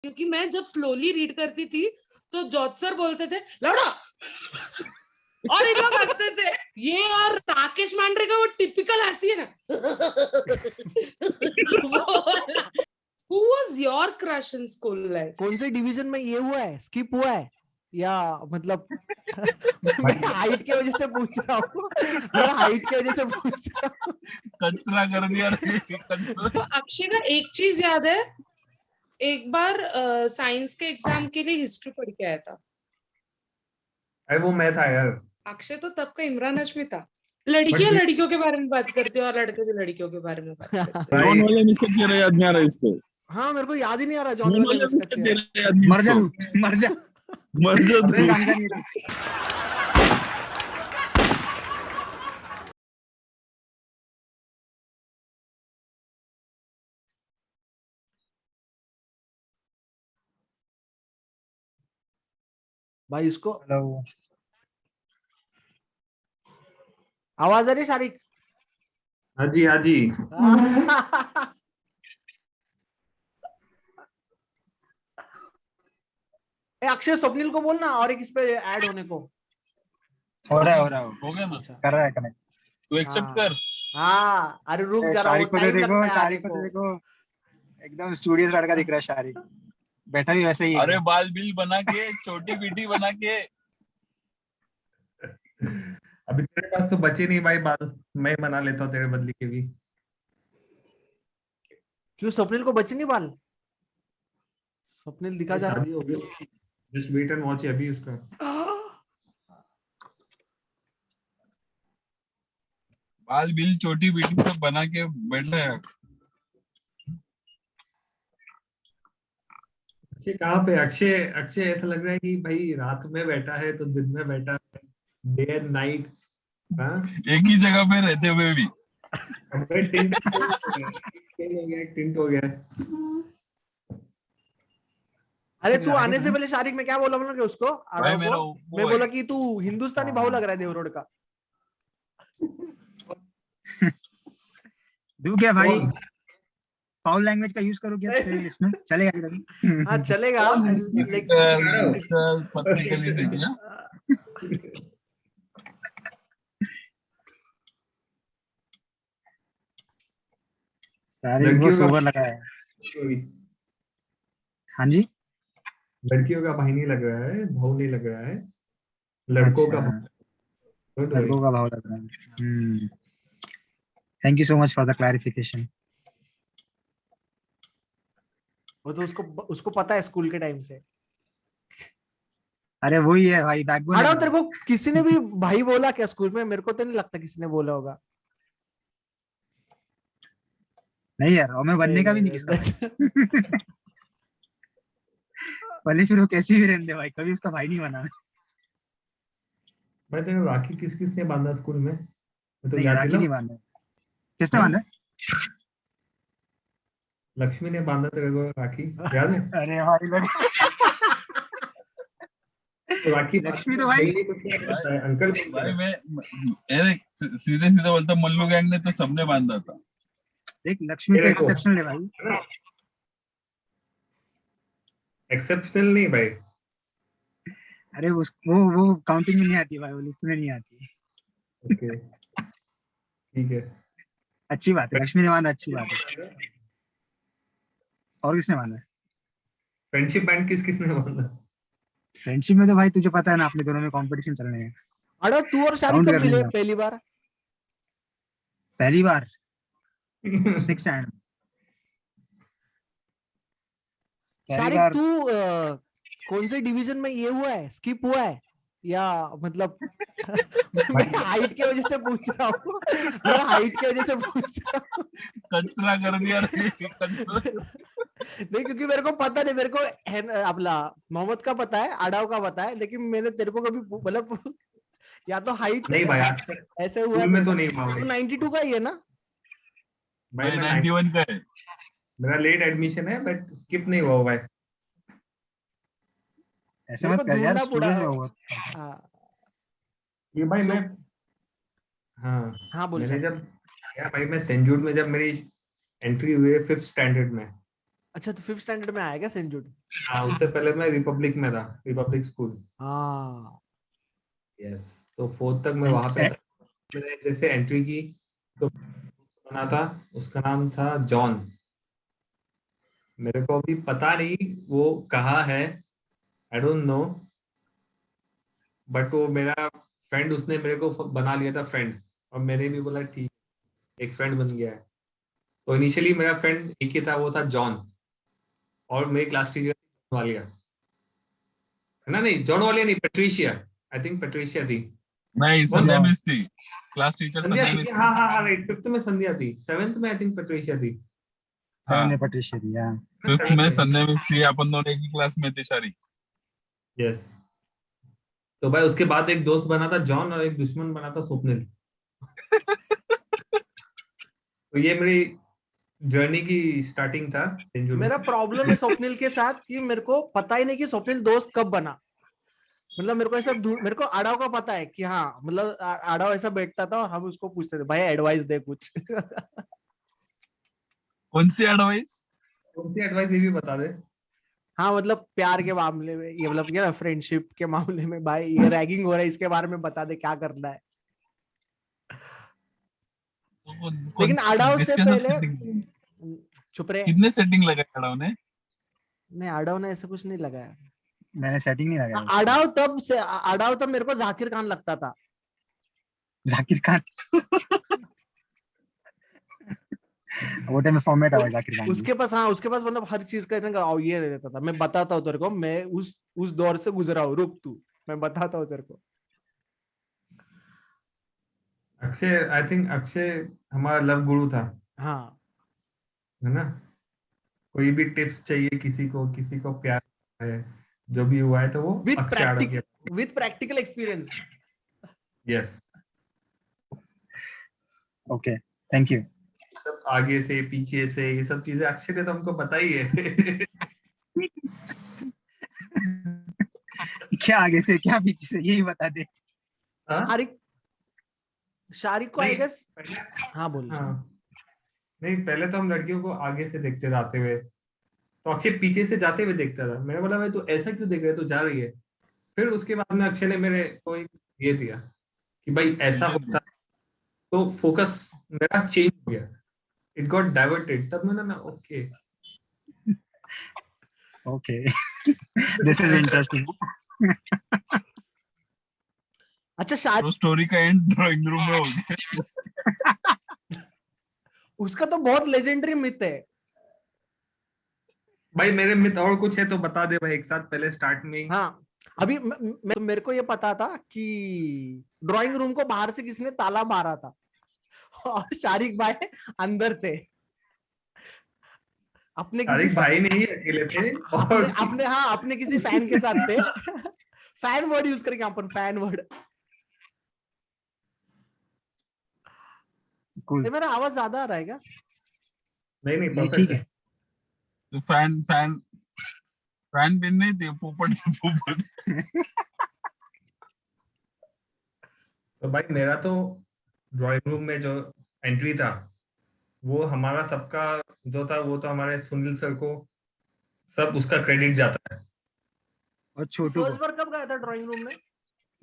क्योंकि मैं जब स्लोली रीड करती थी तो जॉर्ज सर बोलते थे लौड़ा और इन लोग हंसते थे। ये और राकेश मांडरे का वो टिपिकल हंसी है ना वो वाला। Who was your crush in school life? कौन से डिवीजन में ये हुआ है, स्किप हुआ है या मतलब मैं हाइट की वजह से पूछ रहा हूँ, मैं हाइट की वजह से पूछ रहा हूँ। कचरा कर दिया तो अक्षय का एक चीज याद है, एक बार साइंस के एग्जाम के लिए हिस्ट्री पढ़ के आया था। अरे वो मैं था यार। अक्षय तो तब का इमरान हाशमी था। लड़कियां लड़कियों के बारे में बात करती है और लड़के भी लड़कियों के बारे में बात करते हैं। जॉन विलियम्स का चेहरा याद नहीं आ रहा इसको। हाँ मेरे को याद ही नहीं आ रहा जॉन विलियम्स का चेहरा याद नहीं इसको। मर जा तू। जानता नहीं था। भाई इसको हेलो, आवाज आ रही सारिक? हाँ जी हाँ जी। अक्षय स्वप्निल को बोलना और एक इस पे ऐड होने को। हो रहा है हो गया ना? कर रहा है कनेक्ट। तू एक्सेप्ट कर। हाँ अरे रुक जरा, वो शारिक को टाइम देखो, लगता है आने शारिक को देखो, एकदम स्टूडियोस लड़का दिख रहा है शारिक, बैठा भी वैसे ही है। अरे बाल बिल बना के, छोटी पीटी बना के। अभी तेरे पास तो बचे नहीं भाई बाल, मैं बना लेता हूँ तेरे बदले के भी। क्यों स्वप्निल को बचे नहीं बाल? स्वप्निल दिखा जा रहा। शादी हो गई, जस्ट वेट एंड वॉच है अभी उसका। बाल बिल छोटी पीटी सब बना के बैठा है। अक्षय कहाँ पे? अक्षय अक्षय ऐसा लग रहा है कि भाई रात में बैठा है तो दिन में बैठा है, डे एंड नाइट। हाँ एक ही जगह पे रहते हुए भी। टिंट हो गया, टिंट हो गया। अरे तू आने से पहले शारिक में क्या बोला बोला कि उसको भाई आड़ाव मेरा को? मैं बोला कि तू हिंदुस्तानी भाव लग रहा है देवरोड का। दू क्या भाई, फाउल लैंग्वेज का यूज करो क्या इसमें चलेगा क्या? हाँ चलेगा पत्नी के लिए देखिए। शारिक वो सोवर लगा है। हाँ जी, लड़कियों का भाई नहीं लग रहा है, भाव नहीं लग रहा है, लड़कों का भाव। लड़कों का भाव लग रहा है। Thank you so much for the clarification. वो तो उसको पता है स्कूल के टाइम से। अरे वही है भाई, बैकबोन है। तेरे को किसी ने भी भाई बोला क्या स्कूल में? मेरे को तो नहीं लगता किसी ने बोला होगा। नहीं यार, और मैं बनने का भी नहीं किसका भाई। भले फिर वो कैसी भी रहने दे भाई, कभी उसका भाई नहीं बना। भाई तेरे राखी किस किस ने बांधा स्कूल में? तो नहीं, याद राखी दिला। नहीं बांधा। किसने बांधा? लक्ष्मी ने बांधा तेरे को राखी, याद है? अरे भाई तो राखी लक्ष्मी तो भाई अंकल भाई मैं सीधे सीधे बोलता, मल्लू गैंग ने तो सबने बांधा था। देख, लक्ष्मी तो एक्सेप्शनल है भाई। एक्सेप्शनल नहीं भाई। अरे वो काउंटिंग में नहीं आती भाई, वो लिस्ट में नहीं आती। ओके ठीक है, अच्छी बात है, लक्ष्मी ने बांधा, अच्छी बात है। और किसने बांधा? फ्रेंडशिप बैंड किस किसने बांधा? फ्रेंडशिप में तो भाई तुझे पता है ना, अपने दोनों में कंपटीशन चल रहे हैं। अरे तू और शारिक कब मिले पहली बार? पहली बार 6th स्टैंडर्ड। शारिक तू कौन से डिवीजन में ये हुआ है, स्किप हुआ है या मतलब मैं हाइट की वजह से पूछ रहा हूँ, मैं हाइट की वजह से पूछ रहा हूँ। कचरा कर दिया। नहीं क्योंकि मेरे को पता नहीं, मेरे को अपना मोहम्मद का पता है, आडाव का पता है, लेकिन मैंने तेरे को कभी मतलब या तो हाइट नहीं भाई ऐसे हुआ में तो नहीं हुआ। 92 का ही है ना भाई? 91 का है। मेरा लेट एडमिशन है बट स्किप नहीं हुआ भाई। ऐसे मत कर यार, स्टूडेंट में हुआ। ये भाई मैं बोल मैंने जब भाई मैं सेंट जूड में जब मेरी एंट्री हुई है 5th स्टैंडर्ड में, अच्छा, तो 5th स्टैंडर्ड में आया क्या सेंट जूड? हाँ, उससे पहले मैं रिपब्लिक में था, रिपब्लिक स्कूल। हाँ। यस, तो 4th तक मैं वहां पे था। मैंने जैसे एंट्री की तो बना था, उसका नाम था जॉन। मेरे को अभी पता नहीं वो कहाँ है, आई डोंट नो, बट वो मेरा फ्रेंड, उसने मेरे को बना लिया था फ्रेंड, और मैंने भी बोला ठीक, एक फ्रेंड बन गया है। तो इनिशियली मेरा फ्रेंड एक ही था, वो था जॉन, और मेरी क्लास टीचर वालिया है ना, नहीं जॉन वालिया नहीं, पेट्रिशिया, आई थिंक पेट्रिशिया थी। नहीं, कौन? संध्या मिस थी, क्लास टीचर संध्या संध्या थी मिस क्या? थी। हाँ हाँ हाँ, राइट, 5th में संध्या थी, 7th में आई थिंक पेट्रिशिया थी। 7 में हाँ, पट्रिशिया दिया। 5th में संध्या मिस थी, अपन दोनों एक ही क्लास में थे सारी। यस। तो भाई उसके बाद एक दोस्त बना था जॉन, और एक दुश्मन बना था स्वप्निल। तो ये मेरी जर्नी की स्टार्टिंग था सेंचुरी में। मेरा प्रॉब्लम है स्वप्निल के साथ कि मेरे को पता ही नहीं कि स्वप्निल दोस्त कब बना। मतलब मेरे को ऐसा मेरे को आड़ाव का पता है कि हाँ, मतलब आड़ाव ऐसा बैठता था और हम उसको पूछते थे भाई एडवाइस दे कुछ। कौन सी एडवाइस? कौन सी एडवाइस, ये भी बता दे। हाँ, मतलब प्यार के मामले में, ये मतलब क्या, फ्रेंडशिप के मामले में, भाई ये रैगिंग हो रहा है इसके बारे में बता दे, क्या करना है। तो कौन लेकिन आड़ाव से किसके अंदर पहले सेटिंग? चुप रहे। कितने सेटिंग लगाए खड़ा उन्हें? नहीं, आड़ाव ने ऐसा कुछ नहीं लगाया। मैंने सेटिंग नहीं लगाया उसके साथ। आड़ाव तब मेरे को जाकिर खान लगता था। जाकिर खान। वो टाइम में फॉर्म में था भाई जाकिर खान भी। उसके पास, हाँ उसके पास मतलब हर चीज का ये रहता था। मैं बताता हूँ तेरे को, मैं उस दौर से गुजरा हूँ, रुक तू, मैं बताता हूँ तेरे को। अक्षय, आई थिंक अक्षय हमारा लव गुरु था, हाँ, है ना। कोई भी टिप्स चाहिए किसी को प्यार है, जो भी हुआ है, तो वो विथ अक्षय आड़व के। प्रैक्टिक with practical experience. Yes. Okay, thank you. सब आगे से पीछे से ये सब चीजें अक्षय ने तो हमको बताई है। क्या आगे से क्या पीछे से यही बता दे। हाँ? शारिक शारिक को आई नहीं गेस। पहले, हाँ बोल। हाँ नहीं, पहले तो हम लड़कियों को आगे से देखते जाते हुए, तो अक्षय पीछे से जाते हुए देखता था। मैंने बोला भाई तू ऐसा क्यों देख रहा है, तू जा रही है। फिर उसके बाद में अक्षय ने मेरे को एक ये दिया कि भाई ऐसा होता है, तो फोकस मेरा चेंज हो गया, इट गॉट डाइवर्टेड। तब मैंने ना, okay. Okay, this is interesting. अच्छा, शारिक तो स्टोरी का एंड ड्राइंग रूम में हो गया। उसका तो बहुत लेजेंडरी मिथ है। भाई मेरे मित्र और कुछ है तो बता दे भाई, एक साथ पहले स्टार्ट में ही। हाँ, अभी मेरे को ये पता था कि ड्राइंग रूम को बाहर से किसने ताला मारा था और शारिक भाई अंदर थे। अपने किसी तारिक भाई नहीं अकेले थे, अपने और अपने हाँ, अपने किसी फैन के साथ थे। फैन वर्ड यूज करेंगे अपन, फैन वर्ड। कूल। मेरा आवाज ज्यादा आ रहा है क्या? नहीं नहीं, नहीं परफेक्ट ठीक है। है। तो फैन फैन फैन बिन नहीं थे, पोपट थे, पोपट। तो भाई मेरा तो ड्राइंग रूम में जो एंट्री था, वो हमारा सबका जो था, वो तो हमारे सुनील सर को सब उसका क्रेडिट जाता है। और तू छोटू फर्स्ट को। बार कब गया था ड्राइंग रूम में?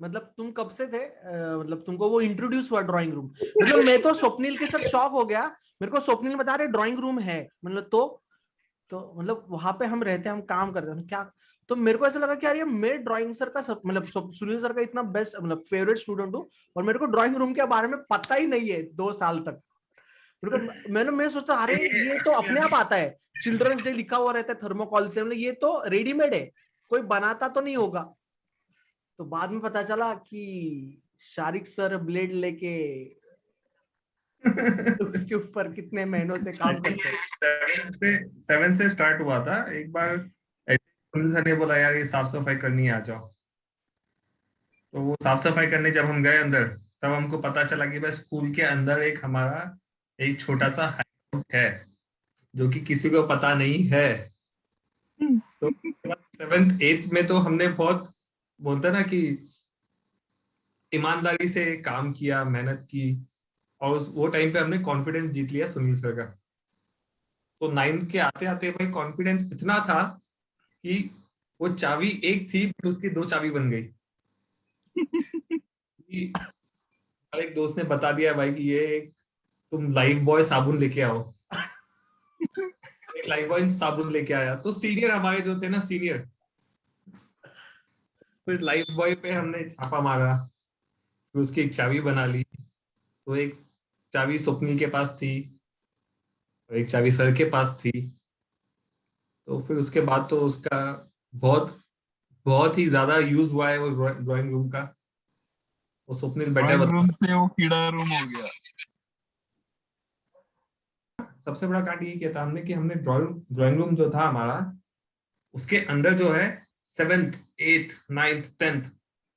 मतलब तुम कब से थे, मतलब तुमको वो इंट्रोड्यूस हुआ ड्राइंग रूम? मतलब मैं तो स्वप्निल के साथ शॉक हो गया। मेरे को स्वप्निल बता रहे ड्राइंग रूम है, मतलब तो मतलब वहां पे हम रहते हैं, हम काम करते हैं क्या। तो मेरे को ऐसा लगा कि यार ये मैं ड्राइंग सर का मतलब सुनील सर का इतना बेस्ट मतलब फेवरेट स्टूडेंट हूँ, और मेरे को ड्राइंग रूम के बारे में पता ही नहीं है 2 साल तक। मेरे को मैं सोचा अरे ये तो अपने आप आता है, चिल्ड्रंस डे लिखा हुआ रहता है थर्मोकॉल से, मतलब ये तो रेडीमेड है, कोई बनाता तो नहीं होगा। तो बाद में पता चला कि शारिक सर ब्लेड लेके उसके ऊपर कितने महीनों से काम करते हैं। 7 से स्टार्ट हुआ था। एक बार सुनील सर ने बोला यार ये साफ सफाई करनी है, आ जाओ। तो वो साफ सफाई करने जब हम गए अंदर, तब हमको पता चला कि भाई स्कूल के अंदर एक हमारा एक छोटा सा हाईआउट है, जो कि किसी को पता नहीं है। तो 7th 8th में तो हमने बहुत, बोलते ना कि ईमानदारी से काम किया, मेहनत की, और उस वो टाइम पे हमने कॉन्फिडेंस जीत लिया सुनील सर का। तो 9th के आते आते भाई कॉन्फिडेंस इतना था कि वो चाबी एक थी बट उसकी 2 चाबी बन गई। कि हर एक दोस्त ने बता दिया भाई कि ये एक तुम लाइफ बॉय साबुन लेके आओ। एक लाइफ बॉय साबुन लेके आया तो सीनियर हमारे जो थे ना सीनियर, फिर लाइफ बॉय पे हमने छापा मारा, फिर उसकी एक चाबी बना ली। तो एक चाबी स्वप्निल के पास थी और एक चाबी सर के पास थी। तो फिर उसके बाद तो उसका बहुत बहुत ही ज्यादा यूज हुआ है वो ड्राइंग रूम का। वो स्वप्निल बैठा ड्राइंग रूम बता, से वो कीड़ा रूम हो गया। सबसे बड़ा कांड ये किया था हमने कि हमने ड्राइंग रूम जो था हमारा, उसके अंदर जो है 7th 8th 9th 10th,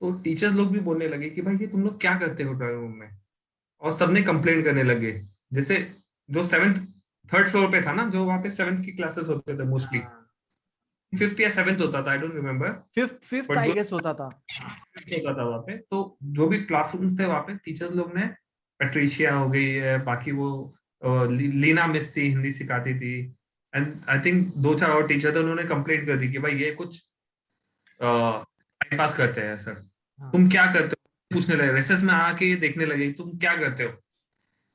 तो टीचर्स लोग भी बोलने लगे कि भाई ये तुम लोग क्या करते हो ड्राइंग रूम में, और सबने कंप्लेंट करने लगे। जैसे जो 7th 3rd फ्लोर पे था ना, जो वहां पे 7th की क्लासेस होते थे मोस्टली, 5th या 7th होता था, I don't remember, fifth but I जो गेस होता था। 5th होता था वहां पे, तो जो भी क्लासरूम्स थे वहां पे टीचर्स लोग ने, पेट्रिशिया हो गई है, बाकी वो लीना मिस थी हिंदी सिखाती थी, एंड आई थिंक 2-4 और टीचर थे, उन्होंने कंप्लेंट कर दी कि भाई ये कुछ टाइम पास करते हैं सर, तुम क्या करते हो, पूछने लगे रेसेस में आके ये देखने लगे तुम क्या करते हो।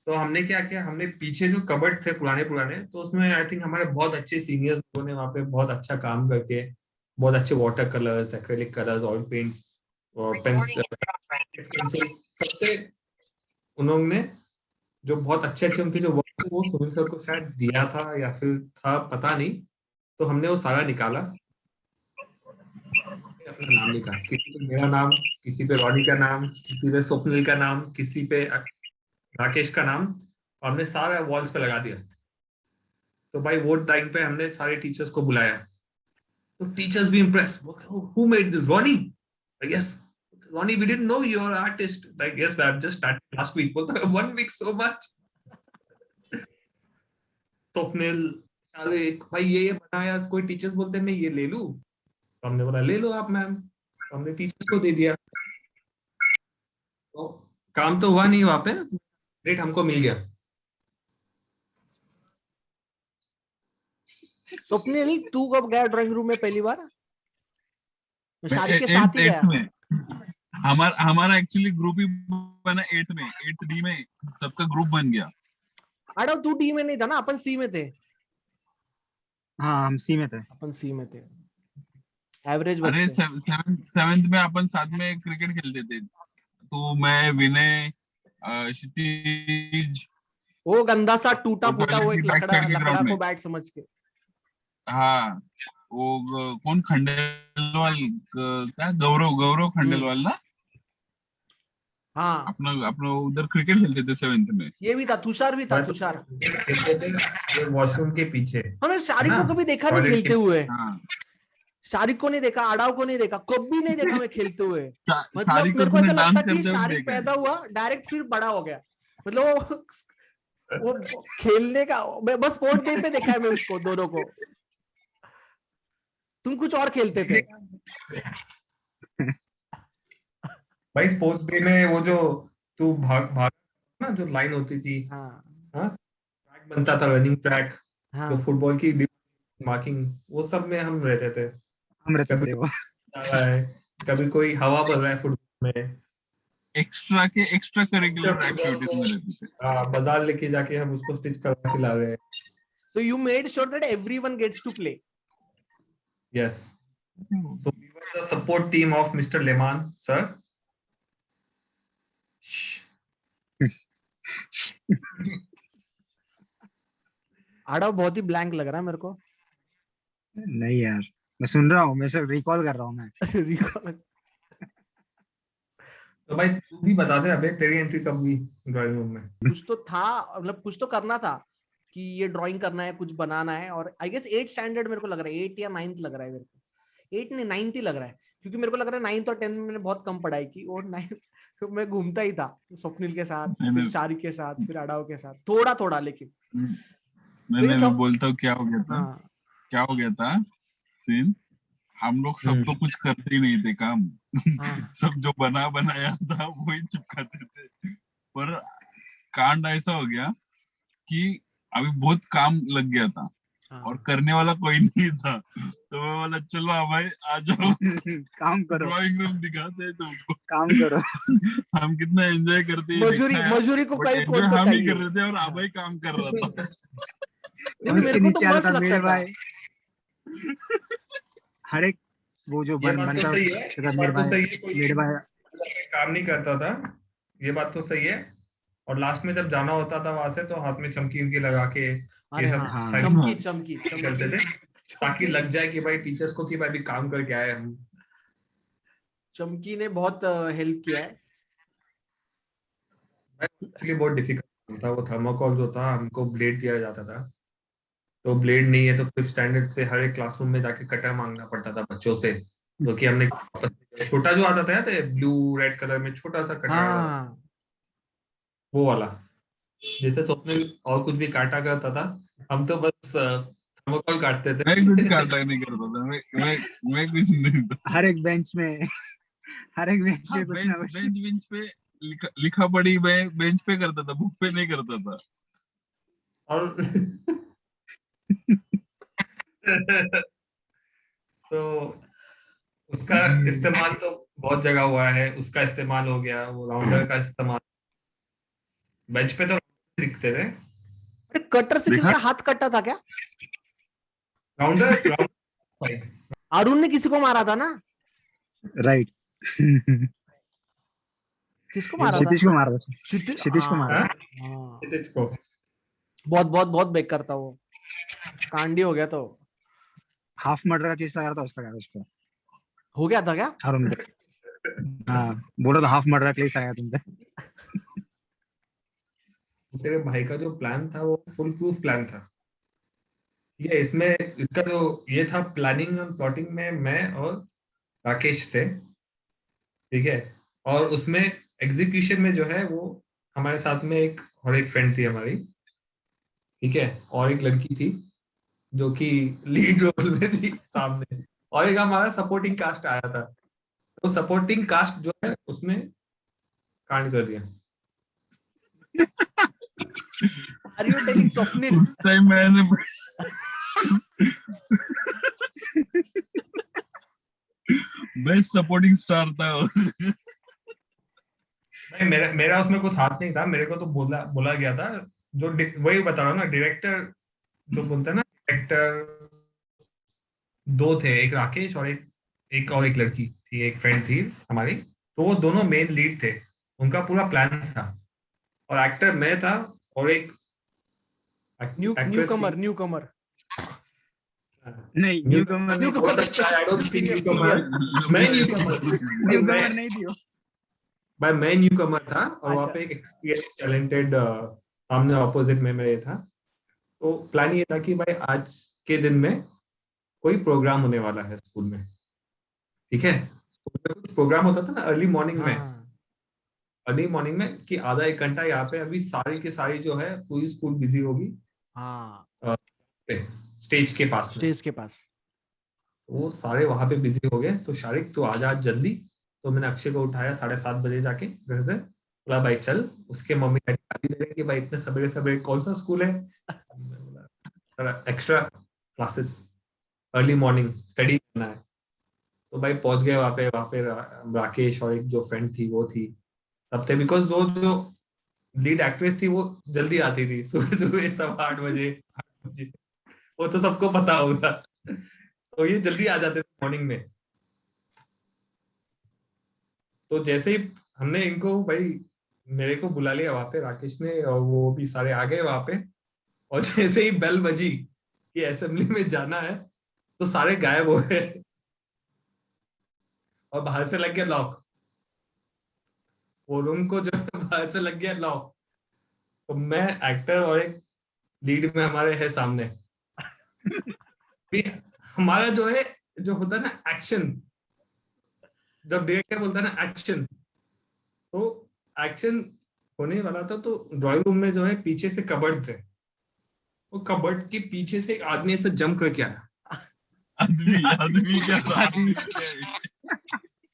तो हमने क्या किया, हमने पीछे जो कबर्ड थे पुराने पुराने, तो उसमें आई थिंक हमारे बहुत अच्छे सीनियर्स लोगों ने वहाँ पे बहुत अच्छा काम करके बहुत अच्छे water colours, acrylic colours, oil paints और पेंसिल्स सबसे उन्होंने जो बहुत अच्छे अच्छे उनके जो वर्क थे वो सुनील सर को शायद दिया था या फिर था पता नहीं। तो हमने वो सारा निकाला, अपना नाम लिखा, किसी पे मेरा नाम, किसी पे रॉनी का नाम, किसी पे स्वप्निल का नाम, किसी पे राकेश का नाम, और हमने सारा वॉल्स पे लगा दिया। तो भाई वो टाइम पे हमने सारे टीचर्स को बुलाया, तो टीचर्स भी impress, who made this, Ronnie? Yes Ronnie, we didn't know you are artist, like yes I have just started last week. बोलता है 1 वीक सो मच। स्वप्निल, अरे भाई ये बनाया, कोई टीचर्स बोलते हैं मैं ये ले लूं, तो हमने बोला ले लो आप मैम, तो हमने टीचर्स को दे दिया। तो काम तो हुआ नहीं वहां पे, रेट हमको मिल गया। स्वप्निल तू कब गया ड्राइंग रूम में पहली बार? मैं शारिक के साथ ही 8th गया। में हमारा एक्चुअली ग्रुप ही बना 8th में, 8th डी में सबका ग्रुप बन गया। अरे तू डी में नहीं था ना, अपन सी में थे। हाँ हम सी में थे। अपन सी में थे, एवरेज अरे बच्चे। 7th में अपन साथ में क्रिकेट खेलते थे, तो मैं, विनय, क्षितिज, वो गंदा सा टूटा वो फूटा वो पहले एक की बैक लकड़ा साइड के लकड़ा ग्राउंड को में। बैट समझ के। हाँ वो कौन, खंडेलवाल, क्या, गौरव गौरव खंडेलवाल ना, हाँ अपना अपना उधर क्रिकेट खेलते थे 7th में। ये भी था, तुषार भी था, तुषार। खेलते थे वॉशरूम के पीछे, हमने शारिक है को ना? कभी देखा नहीं टॉयलेट खेलते के, हुए। हाँ शारिक को नहीं देखा, आड़ाव को नहीं देखा, कभी नहीं देखा मैं खेलते हुए। मतलब सारी को मेरे को तूने ऐसा लगता डांस कि करते हुए शारिक देखा है। पैदा हुआ डायरेक्ट फिर बड़ा हो गया। मतलब वो खेलने का बस स्पोर्ट डे पे देखा है मैं उसको, दोनों को। तुम कुछ और खेलते थे। भाई स्पोर्ट्स डे में वो जो तू भाग भाग ना, जो लाइन होती थी, हाँ हाँ, ट्रैक बनता था, रनिंग ट्रैक, जो हाँ फुटबॉल की मार्किंग, वो सब में हम रहते थे। हम रहते कभी थे वो। आ रहा है, कभी कोई हवा भर रहा है फुटबॉल में, एक्स्ट्रा करिकुलर फुटबॉल एक्टिविटीज को में रहते थे। बाजार लेके जाके हम उसको स्टिच करवा के ला रहे हैं। so you made sure that everyone gets to play. Yes. So we were the support team of Mr. Lehman, sir. आड़ाव बहुत ही ब्लैंक लग रहा है मेरे को। नहीं यार, मैं सुन रहा हूँ, मैं सिर्फ रिकॉल कर रहा हूँ मैं। Recall- तो भाई तू भी बता दे, अबे तेरी एंट्री कब हुई ड्राइंग रूम में? कुछ तो था, मतलब कुछ तो करना था कि ये ड्राइंग करना है, कुछ बनाना है। और आई गेस 8th स्टैंडर्ड मेरे को लग रहा है, 8 या 9th लग रहा है मेरे को। 8 नहीं 9th ही लग रहा है, क्योंकि मेरे को लग रहा है 9th और 10th में मैंने बहुत कम पढ़ाई की। और 9th मैं घूमता ही था स्वप्निल के साथ, फिर शारिक के साथ, फिर अड़ाव के साथ, थोड़ा थोड़ा लेकिन। मैं बोलता हूँ क्या हो गया था। हाँ क्या हो गया था सीन, हम लोग सब तो कुछ करते ही नहीं थे काम। हाँ सब जो बनाया था वही चिपकाते थे। पर कांड ऐसा हो गया कि अभी बहुत काम लग गया था, हाँ। और करने वाला कोई नहीं था, तो मैं बोला चलो हाँ भाई आ जाओ, काम करो, ड्राइंग रूम दिखाते हैं तुमको। काम करो। हम कितना एंजॉय करते हैं मजूरी देखा है, मजूरी को बट कहीं एंजॉय कौन तो हम ही चाहिए। कर रहे थे और हाँ। अभय काम कर रहा था। नहीं, और उसके मेरे को तो नीचे आता मस्त था मेरे लगता था। भाई, हर एक वो जो ये बात तो बनता सही है, उसका ये मेरे बात तो भाई, सही है, कोई मेरे भाई। काम नहीं करता था, ये बात तो सही है। और लास्ट में जब जाना होता था वहां से, तो हाथ में चमकी उमकी लगा के ये अरे सब हाँ, हाँ। चमकी चमकी करते थे, ताकि लग जाए कि भाई टीचर्स को कि भाई भी काम करके आए हम। चमकी ने बहुत हेल्प किया है। एक्चुअली बहुत डिफिकल्ट था वो थर्माकोल जो था, हमको ब्लेड दिया जाता था, तो ब्लेड नहीं है तो 5th स्टैंडर्ड से हर एक क्लासरूम में जाके कटर मांगना पड़ता था बच्चों से, तो कि हमने छोटा जो आता था याद है, ब्लू रेड कलर में छोटा सा कटर आता था, हाँ, वो वाला, जैसे स्वप्न और कुछ भी काटा करता था, हम तो बस थर्माकोल काटते मैं कुछ थे। काटा नहीं करता था, मैं कुछ नहीं था। हर एक बेंच में हर एक बेंच हाँ, पे कुछ बेंच ना कुछ। बेंच पे लिखा पढ़ी मैं बेंच पे करता था, बुक पे नहीं करता था। और तो उसका इस्तेमाल तो बहुत जगह हुआ है, उसका इस्तेमाल हो गया, वो राउंडर का इस्तेमाल, बेंच पे तो दिखते थे, अरे कटर से देखा? किसका हाथ कटा था क्या? राउंडर अरुण ने किसी को मारा था ना? राइट। किसको ये मारा था? क्षितिज को मारा था, क्षितिज, क्षितिज को मारा। हाँ? हाँ। क्षितिज को। बहुत बहुत बहुत बेकार था वो, कांडी हो गया तो। हाफ मर्डर का केस लगा था उसका, उस पर हो गया था क्या? अरुण पे। हाँ, बोला था हाफ मर्डर का केस आया तुम पे। तेरे भाई का जो प्लान था वो फुल प्रूफ प्लान था, ये इसमें इसका जो ये था प्लानिंग और प्लॉटिंग में मैं और राकेश थे, ठीक है, और उसमें एग्जीक्यूशन में जो है वो हमारे साथ में एक और एक फ्रेंड थी हमारी, ठीक है, और एक लड़की थी जो कि लीड रोल में थी सामने, और एक हमारा सपोर्टिंग कास्ट आया था, तो सपोर्टिंग कास्ट जो है उसने कांड कर दिया। Are you telling Swapnil? उस टाइम मैंने बेस्ट सपोर्टिंग स्टार था। नहीं, मेरा मेरा उसमें कुछ हाथ नहीं था, मेरे को तो बोला बोला गया था, जो वही बता रहा हूँ ना, डायरेक्टर जो बोलते हैं ना, डायरेक्टर दो थे, एक राकेश और एक लड़की थी, एक फ्रेंड थी हमारी, तो वो दोनों मेन लीड थे, उनका पूरा प्लान था, और एक्टर मैं था, और एक न्यू एक्ट्रेस थी। कमर, न्यू कमर। नहीं, न्यू कमर नहीं, हो सकता है, I don't think newcomer। मैं न्यू कमर नहीं थी वो। मैं न्यू कमर था, और वहाँ अच्छा। पे एक एक्सपीरियंस टैलेंटेड सामने ऑपोजिट में मेरे था, तो प्लान ये था कि भाई आज के दिन में कोई प्रोग्राम होने वाला है स्कूल में, ठीक है, स्कूल में कुछ प्रोग्राम होता था ना अर्ली मॉर्निंग में, हाँ, अर्ली मॉर्निंग में कि आधा एक घंटा यहाँ पे अभी सारी की सारी जो है पूरी स्कूल बिजी होगी हाँ, स्टेज के पास में, स्टेज के पास। वो सारे वहां पे बिजी हो गए, तो शारिक तू आ जा जल्दी, तो मैंने अक्षय को उठाया 7:30 बजे जाके घर से, बोला भाई चल, उसके मम्मी डैडी गाली दे रहे कि भाई इतने सवेरे सवेरे कौन सा स्कूल है, मैं बोला sir extra classes, early morning study करना है, तो भाई पहुंच गए वहां पे राकेश और एक जो फ्रेंड थी वो थी, सब थे, बिकॉज वो जो लीड एक्ट्रेस थी वो जल्दी आती थी, सुबह सुबह 8:15 बजे 8 बजे, वो तो सबको पता होगा, तो ये जल्दी आ जाते थे मॉर्निंग में, तो जैसे ही हमने इनको भाई मेरे को बुला लिया वहां पे राकेश ने, और वो भी सारे आ गए वहां पे, और जैसे ही बेल बजी कि असेंबली में जाना है, तो सारे गायब हो गए, और बाहर से लग गया लॉक, वो रूम को जो बाहर से लग गया लॉक, तो मैं एक्टर और एक लीड में हमारे है सामने, फिर हमारा जो है जो होता है ना एक्शन, जब डायरेक्टर बोलता है ना एक्शन, तो एक्शन होने वाला था, तो ड्राइंग रूम में जो है पीछे से कबर्ड थे, वो कबर्ड के पीछे से एक आदमी ऐसे जंप करके आया, आदमी क्या था?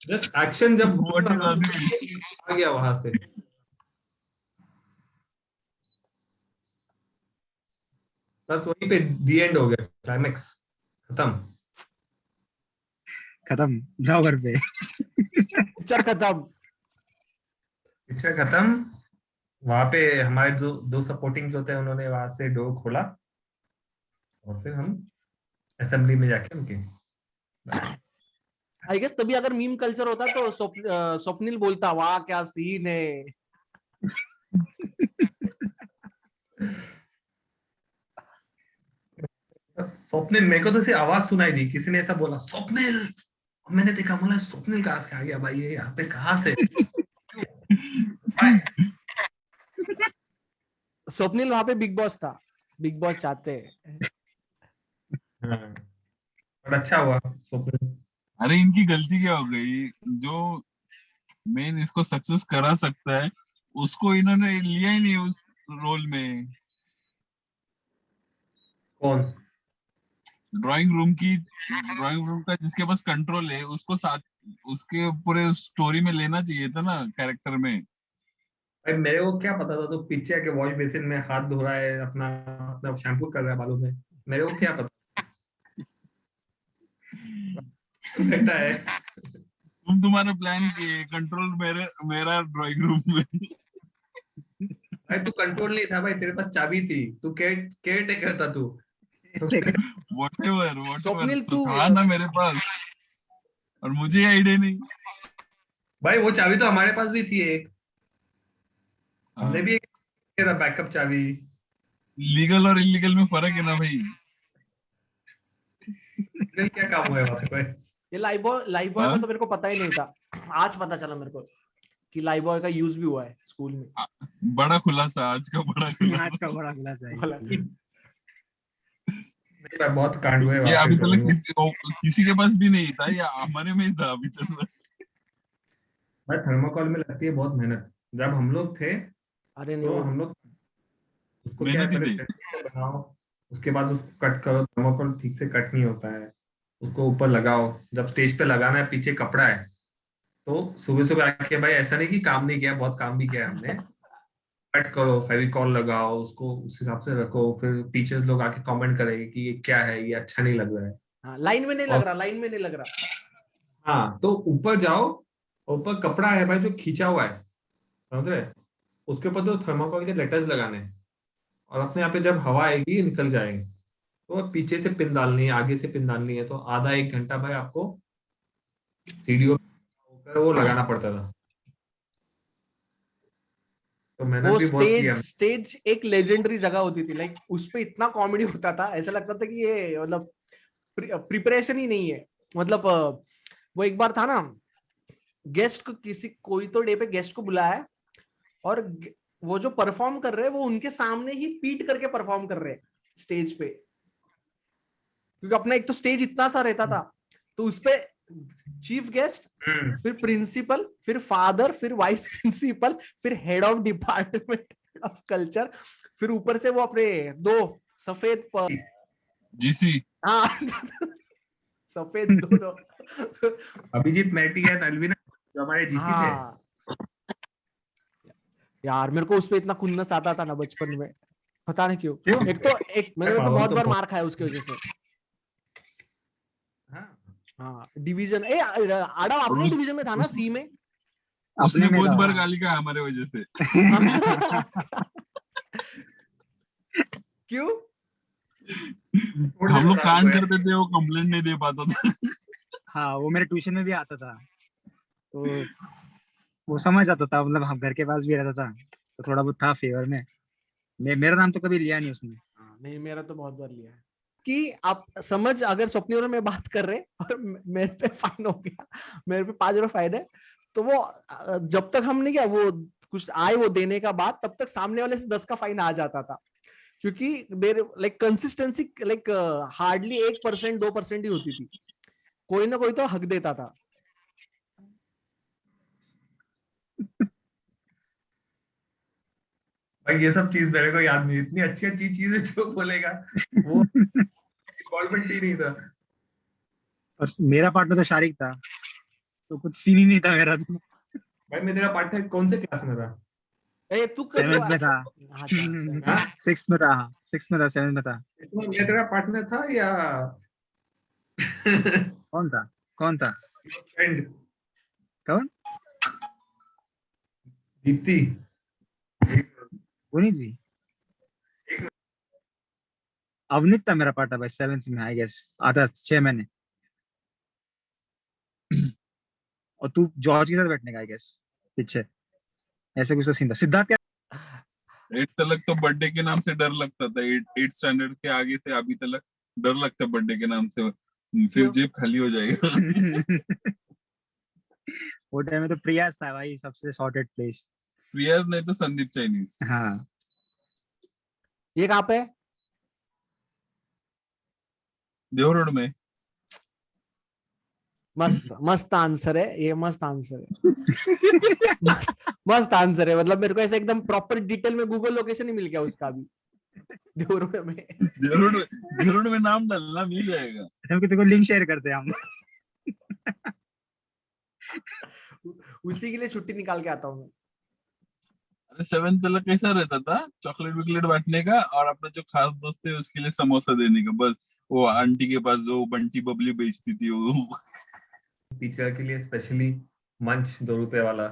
जस्ट एक्शन जब What is आदमी? आ गया वहां से, बस वहीं पे दी एंड हो गया, क्लाइमेक्स खत्म। खत्म, जाओ घर पे। पिक्चर खत्म। पिक्चर खत्म। वहां पे हमारे दो दो सपोर्टिंग जो थे उन्होंने वहां से डोर खोला और फिर हम असेंबली में जाके उनके आई गेस तभी अगर मीम कल्चर होता तो स्वप्निल बोलता वाह क्या सीन है। स्वप्निल, मेरे को तो सिर्फ आवाज सुनाई दी, किसी ने ऐसा बोला स्वप्निल, और मैंने देखा, बोला स्वप्निल कहाँ से आ गया भाई, ये यहाँ पे कहाँ से? भाई, स्वप्निल वहां पे बिग बॉस था, बिग बॉस चाहते हैं। हाँ, और अच्छा हुआ स्वप्निल। अरे इनकी गलती क्या हो गई, जो मेन इसको सक्सेस करा सकता है उसको इन्होंने लिया ही नहीं उस रोल में। कौन? ड्राइंग रूम का जिसके पास कंट्रोल है उसको साथ उसके पूरे स्टोरी में लेना चाहिए था ना, कैरेक्टर में। भाई मेरे को क्या पता था, तो पीछे आके वॉश बेसिन में हाथ धो रहा है, अपना अपना शैम्पू कर रहा है बालों में, मेरे को क्या पता। बेटा है। तुम्हारा प्लान किए कंट्रोल मेरा ड्राइंग रूम में। भाई तू कंट्रोल नहीं था भाई, तेरे पास चाबी थी, तू केयर टेकर था तू। व्हाटएवर स्वप्निल तो तू था ना मेरे पास, और मुझे आइडिया नहीं। भाई वो चाबी तो हमारे पास भी थी एक, हमने हाँ, भी एक था बैकअप चाबी। लीगल और इलीगल में फर्क है ना भाई। इधर क्या काम हुआ है वहाँ पे भाई? ये लाइफ बॉय का हाँ? तो मेरे को पता ही नहीं था, आज पता चला मेरे को कि लाइफ बॉय का यूज भी हुआ है स्कूल में। बड़ा खुलासा, आज का बड़ा आज खुलासा। का बड़ा खुलासा है। भला। नहीं भाई, बहुत कांड हुए ये वहाँ पे अभी तक तो। किसी के पास भी नहीं था, या हमारे में ही था अभी तक। भाई थर्माकोल में लगती है बहुत मेहनत। जब हम लोग थे अरे नहीं तो वो हम लोग उसको क्या है, मेहनत ही पहले थी। पेंसिल से बनाओ, उसके बाद उसको कट करो, थर्माकोल ठीक से कट नहीं होता है, उसको ऊपर लगाओ, जब स्टेज पे लगाना है, पीछे कपड़ा है, तो सुबह सुबह आके भाई ऐसा नहीं कि काम नहीं किया, बहुत काम भी किया है हमने। कट करो, फेविकॉल लगाओ, उसको उस हिसाब से रखो, फिर टीचर्स लोग आके कमेंट करेंगे कि ये क्या है, ये अच्छा नहीं लग रहा है। हाँ, लाइन में नहीं लग और रहा, लाइन में नहीं लग रहा। हाँ, तो ऊपर जाओ, ऊपर कपड़ा है भाई जो खींचा हुआ है, समझ रहे? उसके ऊपर तो थर्माकोल के लेटर्स लगाने हैं, और अपने यहाँ पे जब हवा आएगी निकल जाएंगे, तो पीछे से पिन डालनी है, आगे से पिन डालनी है, तो आधा एक घंटा भाई आपको सीढ़ियों पे वो लगाना पड़ता था। तो मेहनत वो भी बहुत की स्टेज हमने। स्टेज एक लेजेंडरी जगह होती थी, लाइक उस पे इतना कॉमेडी होता था, ऐसा लगता था कि ये मतलब प्रिपरेशन ही नहीं है। मतलब वो एक बार था ना, गेस्ट को किसी कोई तो डे पे गेस्ट को बुलाया, और वो जो परफॉर्म कर रहे हैं वो उनके सामने ही पीट करके परफॉर्म कर रहे हैं स्टेज पे, क्योंकि अपना एक तो स्टेज इतना सा रहता था, तो उस पे चीफ गेस्ट, हम्म। फिर प्रिंसिपल, फिर फादर, फिर वाइस प्रिंसिपल, फिर head of department of culture, फिर ऊपर से वो अपने दो सफेद जीसी। हाँ सफेद दो अभिजीत मैटी है, अलविना जो हमारे जीसी थे। हाँ यार, मेरे को उस पे इतना खुन्नस आता था ना बचपन में, पता नहीं क्यों। क्यों? एक मैंने तो पावर बहुत तो बार बहुत। मार खाया उसकी वजह से। हाँ। हाँ डिवीजन, आड़ा और अपने डिवीजन में था ना, उस, सी में। उसने अपने में बहुत था। बार गाली का हमारे वजह से। क्यों? छोड़ हम देता लोग था हमको कांड यार। करते थे, वो कंप्लेंट नहीं दे पाता था। हाँ, वो मेरे ट्यूशन में भी आता था, तो वो समझ आता था, मतलब हम घर के पास भी रहता था, तो थोड़ा बहुत था फेवर में। मेरा नाम तो कभी लिया नहीं उसने। हाँ, नहीं मेरा तो बहुत बार लिया है कि आप समझ, अगर स्वप्निल और मैं बात कर रहे और मेरे पे फाइन हो गया, मेरे पे 5 रुपए फाइन है, तो वो जब तक हम नहीं किया वो कुछ आए वो देने का बाद, तब तक सामने वाले से 10 का फाइन आ जाता था, क्योंकि देर लाइक कंसिस्टेंसी लाइक हार्डली 1% 2% ही होती थी, कोई ना कोई तो हक देता था। भाई ये सब चीज मेरे को याद नहीं, इतनी अच्छी अच्छी चीजें जो बोलेगा वो इन्वॉल्वमेंट ही नहीं था। और मेरा पार्टनर तो शारिक था, तो कुछ सीन ही नहीं था मेरा तो। भाई मैं तेरा पार्टनर कौन से क्लास में था? ए तू कब 7th में था। अच्छा 6th में था, 6th में था, 7th में था। इसमें मैं तेरा पार्टनर था या कौन था? कौन था? फ्रेंड? कौन? दीप्ति। पुनीत जी। अवनीत था मेरा पार्टनर भाई 7th में, आई गेस आता 6 महीने। और तू जॉर्ज के साथ बैठने का आई गेस पीछे, ऐसे कुछ तो सीन था। सिद्धार्थ क्या? 8 तलक तो बर्थडे के नाम से डर लगता था, 8 स्टैंडर्ड के आगे थे अभी तलक डर लगता है बर्थडे के नाम से, फिर क्यों? जेब खाली हो जाएगा। वो टाइम में तो प्रियास था भाई सबसे सॉर्टेड प्लेस। प्रिया नहीं तो संदीप चाइनीज। हाँ ये कहाँ पे है? देव रोड में। मस्त मस्त आंसर है ये, मस्त आंसर है। मस्त आंसर है, मतलब मेरे को ऐसे एकदम प्रॉपर डिटेल में गूगल लोकेशन ही मिल गया उसका भी। देवरोड में। देव रोड में नाम डालना मिल जाएगा। हम किसी को लिंक शेयर करते हैं हम। उसी के लिए छुट्टी निकाल के आता हूँ मैं। अरे 7th तलक कैसा रहता था, चॉकलेट विकलेट बांटने का और अपना जो खास दोस्त है उसके लिए समोसा देने का, बस वो आंटी के पास जो बंटी बबली बेचती थी वो। टीचर के लिए स्पेशली मंच 2 रुपए वाला।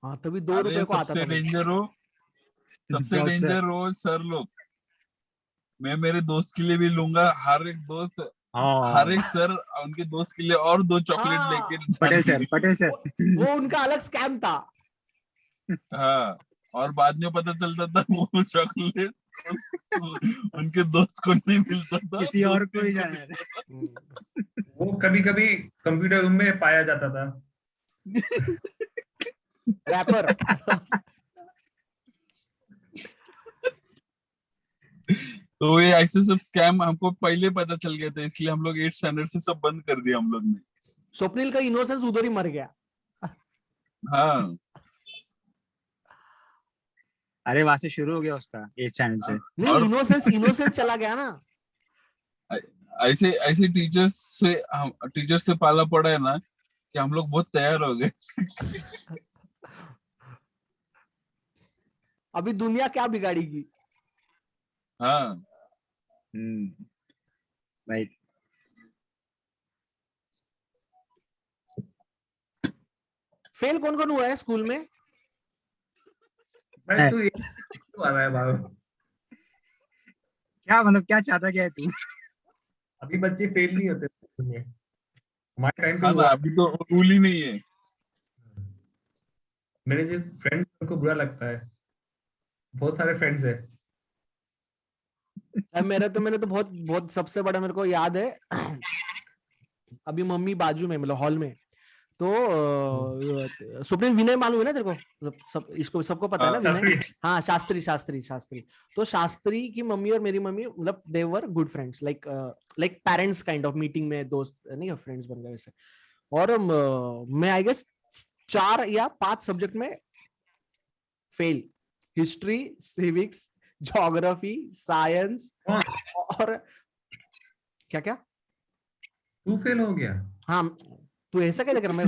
हाँ तभी 2 अरे रुपए को आता सबसे था भाई। George sir. डेंजर हो सर लोग, मैं मेरे दोस्त के लिए भी लूंगा, हर एक दोस्त हर एक सर उनके दोस्त के लिए और 2 चॉकलेट हाँ। लेके पटेल सर, जाएंगे। पटेल सर। वो उनका अलग स्कैम था। हाँ, और बाद में पता चलता था वो चॉकलेट उनके दोस्त को नहीं मिलता था, किसी और दोस्त को ही इनको जाना है। मिलता वो कभी कभी कंप्यूटर रूम में पाया जाता था। रैपर। तो ये ऐसे सब स्कैम हमको पहले पता चल गया था, इसलिए हम लोग 8 स्टैंडर्ड से सब बंद कर दिया हम लोग ने। स्वप्निल का इनोसेंस उधर ही मर गया। हाँ अरे वहां से शुरू हो गया उसका 8 चैनल से। नहीं, और इनोसेंस चला गया ना। ऐसे ऐसे टीचर से पाला पड़ा है ना कि हम लोग बहुत तैयार हो गए। अभी दुनिया क्या बिगाड़ेगी। हाँ राइट। फेल कौन कौन हुआ है स्कूल में? भाई तू ये क्यों आ रहा है बाबू? क्या मतलब क्या चाहता क्या है तू? अभी बच्चे फेल नहीं होते स्कूल में, हमारे टाइम पे हाँ ना, हुआ। अभी तो रूल ही नहीं है। मेरे जो फ्रेंड्स उनको बुरा लगता है, बहुत सारे फ्रेंड्स है। मैंने तो बहुत बहुत सबसे बड़ा मेरे को याद है। अभी मम्मी बाजू में मतलब हॉल में, तो सुप्रीम विनय मालूम है ना तेरे को, मतलब सब इसको सबको पता है ना हाँ, विनय। हाँ शास्त्री। तो शास्त्री की मम्मी और मेरी मम्मी मतलब they were good friends, like parents kind of, meeting में दोस्त नहीं फ्रेंड्स बन गए वैसे। और मैं आई गेस 4 या 5 सब्जेक्ट में fail, history, civics, geography, science और क्या क्या। तू फेल हो गया? हाँ तू ऐसा क्या देख रहा है? मैं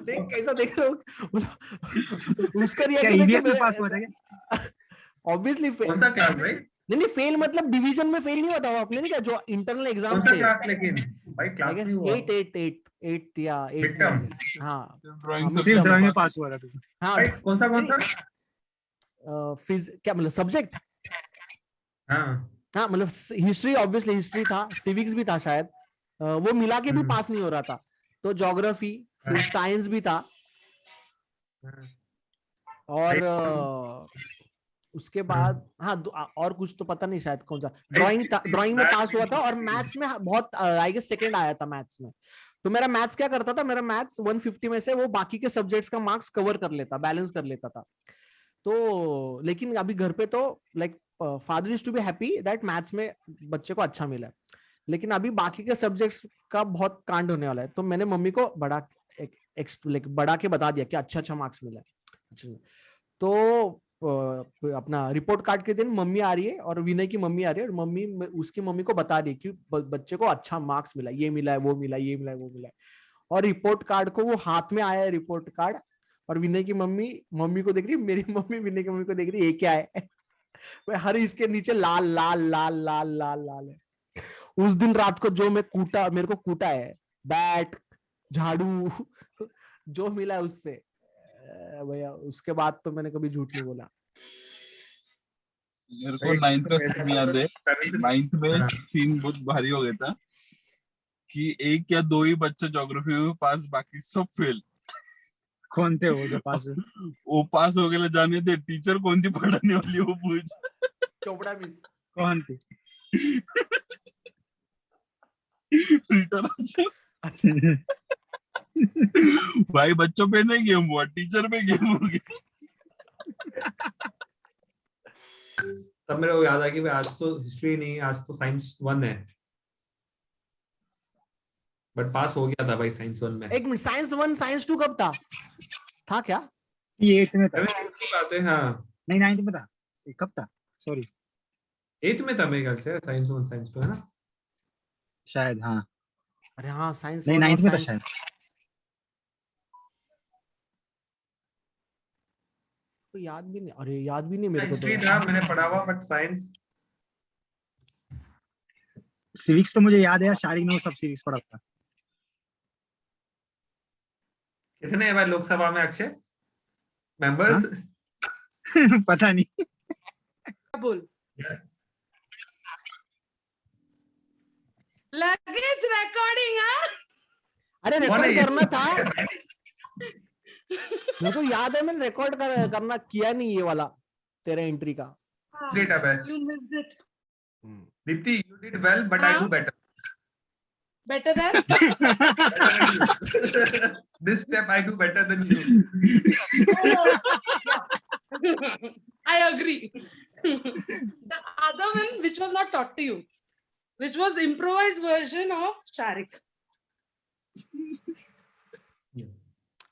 देख कैसा देख रहा हूँ उसका क्या रिएक्शन EVS में पास हुआ था क्या? ऑब्वियसली कौन सा क्लास भाई? नहीं फेल मतलब डिवीजन में फेल नहीं होता वो, आपने नहीं क्या जो इंटरनल एग्जाम कौन सा से। क्लास? लेकिन भाई आई क्लास गेस नहीं हुआ। 8 या 8 Midterm? हाँ ड्राइंग हाँ, सिर्फ midterm ड्राइंग में। में पास हुआ था तू? हाँ भाई कौन सा क्या मतलब सब्जेक्ट? हाँ हाँ मतलब हिस्ट्री, ऑब्वियसली हिस्ट्री था, सिविक्स भी था शायद, वो मिला के भी पास नहीं हो रहा था। तो ज्योग्राफी, फिर साइंस भी था, और उसके बाद हाँ और कुछ तो पता नहीं शायद कौन सा। ड्राइंग में पास हुआ था, और मैथ्स में बहुत आई गेस सेकंड आया था मैथ्स में। तो मेरा मैथ्स क्या करता था, मेरा मैथ्स 150 में से वो बाकी के सब्जेक्ट्स का मार्क्स कवर कर लेता, बैलेंस कर लेता था। तो लेकिन अभी घर पे तो like father is to be happy that maths में बच्चे को अच्छा मिला है, लेकिन अभी बाकी के सब्जेक्ट्स का बहुत कांड होने वाला है। तो मैंने मम्मी को बड़ा के बता दिया कि अच्छा मार्क्स मिला है। तो अपना रिपोर्ट कार्ड के दिन मम्मी आ रही है और विनय की मम्मी आ रही है, और मम्मी उसकी मम्मी को बता रही है कि बच्चे को अच्छा मार्क्स मिला, ये मिला है, वो मिला है, ये मिला है, वो मिला है। और रिपोर्ट कार्ड को वो हाथ में आया है रिपोर्ट कार्ड, और विनय की मम्मी मम्मी को देख रही है, मेरी मम्मी विनय की मम्मी को देख रही है, ये क्या है? भाई हर इसके नीचे लाल लाल लाल लाल लाल लाल है। उस दिन रात को जो मेरे को कूटा है, बैट, झाड़ू, जो मिला उससे, भैया उसके बाद तो मैंने कभी झूठ नहीं बोला। मेरे को 9th का सीन याद है। 9th में हाँ। सीन बहुत भारी हो गया था कि 1 या 2 ही बच्चे ज्योग्राफी में पास, बाकी सब फेल। कौन थे वो जो पास हुए? वो पास हो गए जाने थे, टीचर कौन थी पढ़ाने वाली वो पूछ। चोपड़ा मिस। कौन थी? टीचर अच्छा भाई बच्चों पे नहीं गेम हुआ, टीचर पे गेम हो गया। तब मेरे को याद आया कि भाई आज तो हिस्ट्री नहीं, आज तो साइंस 1 है, बट पास हो गया था भाई साइंस 1 में। एक मिनट, साइंस 1 साइंस 2 कब था क्या? ये 8th में था। 7th की बात है, हाँ नहीं 9th में था। ये कब था? सॉरी 8th में था मेरे ख्याल से, साइंस 1 साइंस 2 है ना। शायद, हाँ अरे हाँ साइंस नहीं 1 और 9th में था साइंस शायद। तो याद भी नहीं, अरे याद भी नहीं मेरे को तो हिस्ट्री था मैंने पढ़ा हुआ, बट साइंस सिविक्स तो मुझे याद है यार, शारिक ने वो सब सिविक्स पढ़ा था। कितने हैं भाई लोकसभा में अक्षय मेंबर्स? पता नहीं। बोल। Luggage recording. हाँ अरे कौन है रिकॉर्ड ये? करना था, मेरे को याद है मैंने रिकॉर्ड करना किया नहीं ये वाला तेरा एंट्री का। Great up है। You missed it. Deepti, you did well, but I do better. Better than? This step I do better than you. I agree. The other one, which was not taught to you, which was improvised version of Sharik.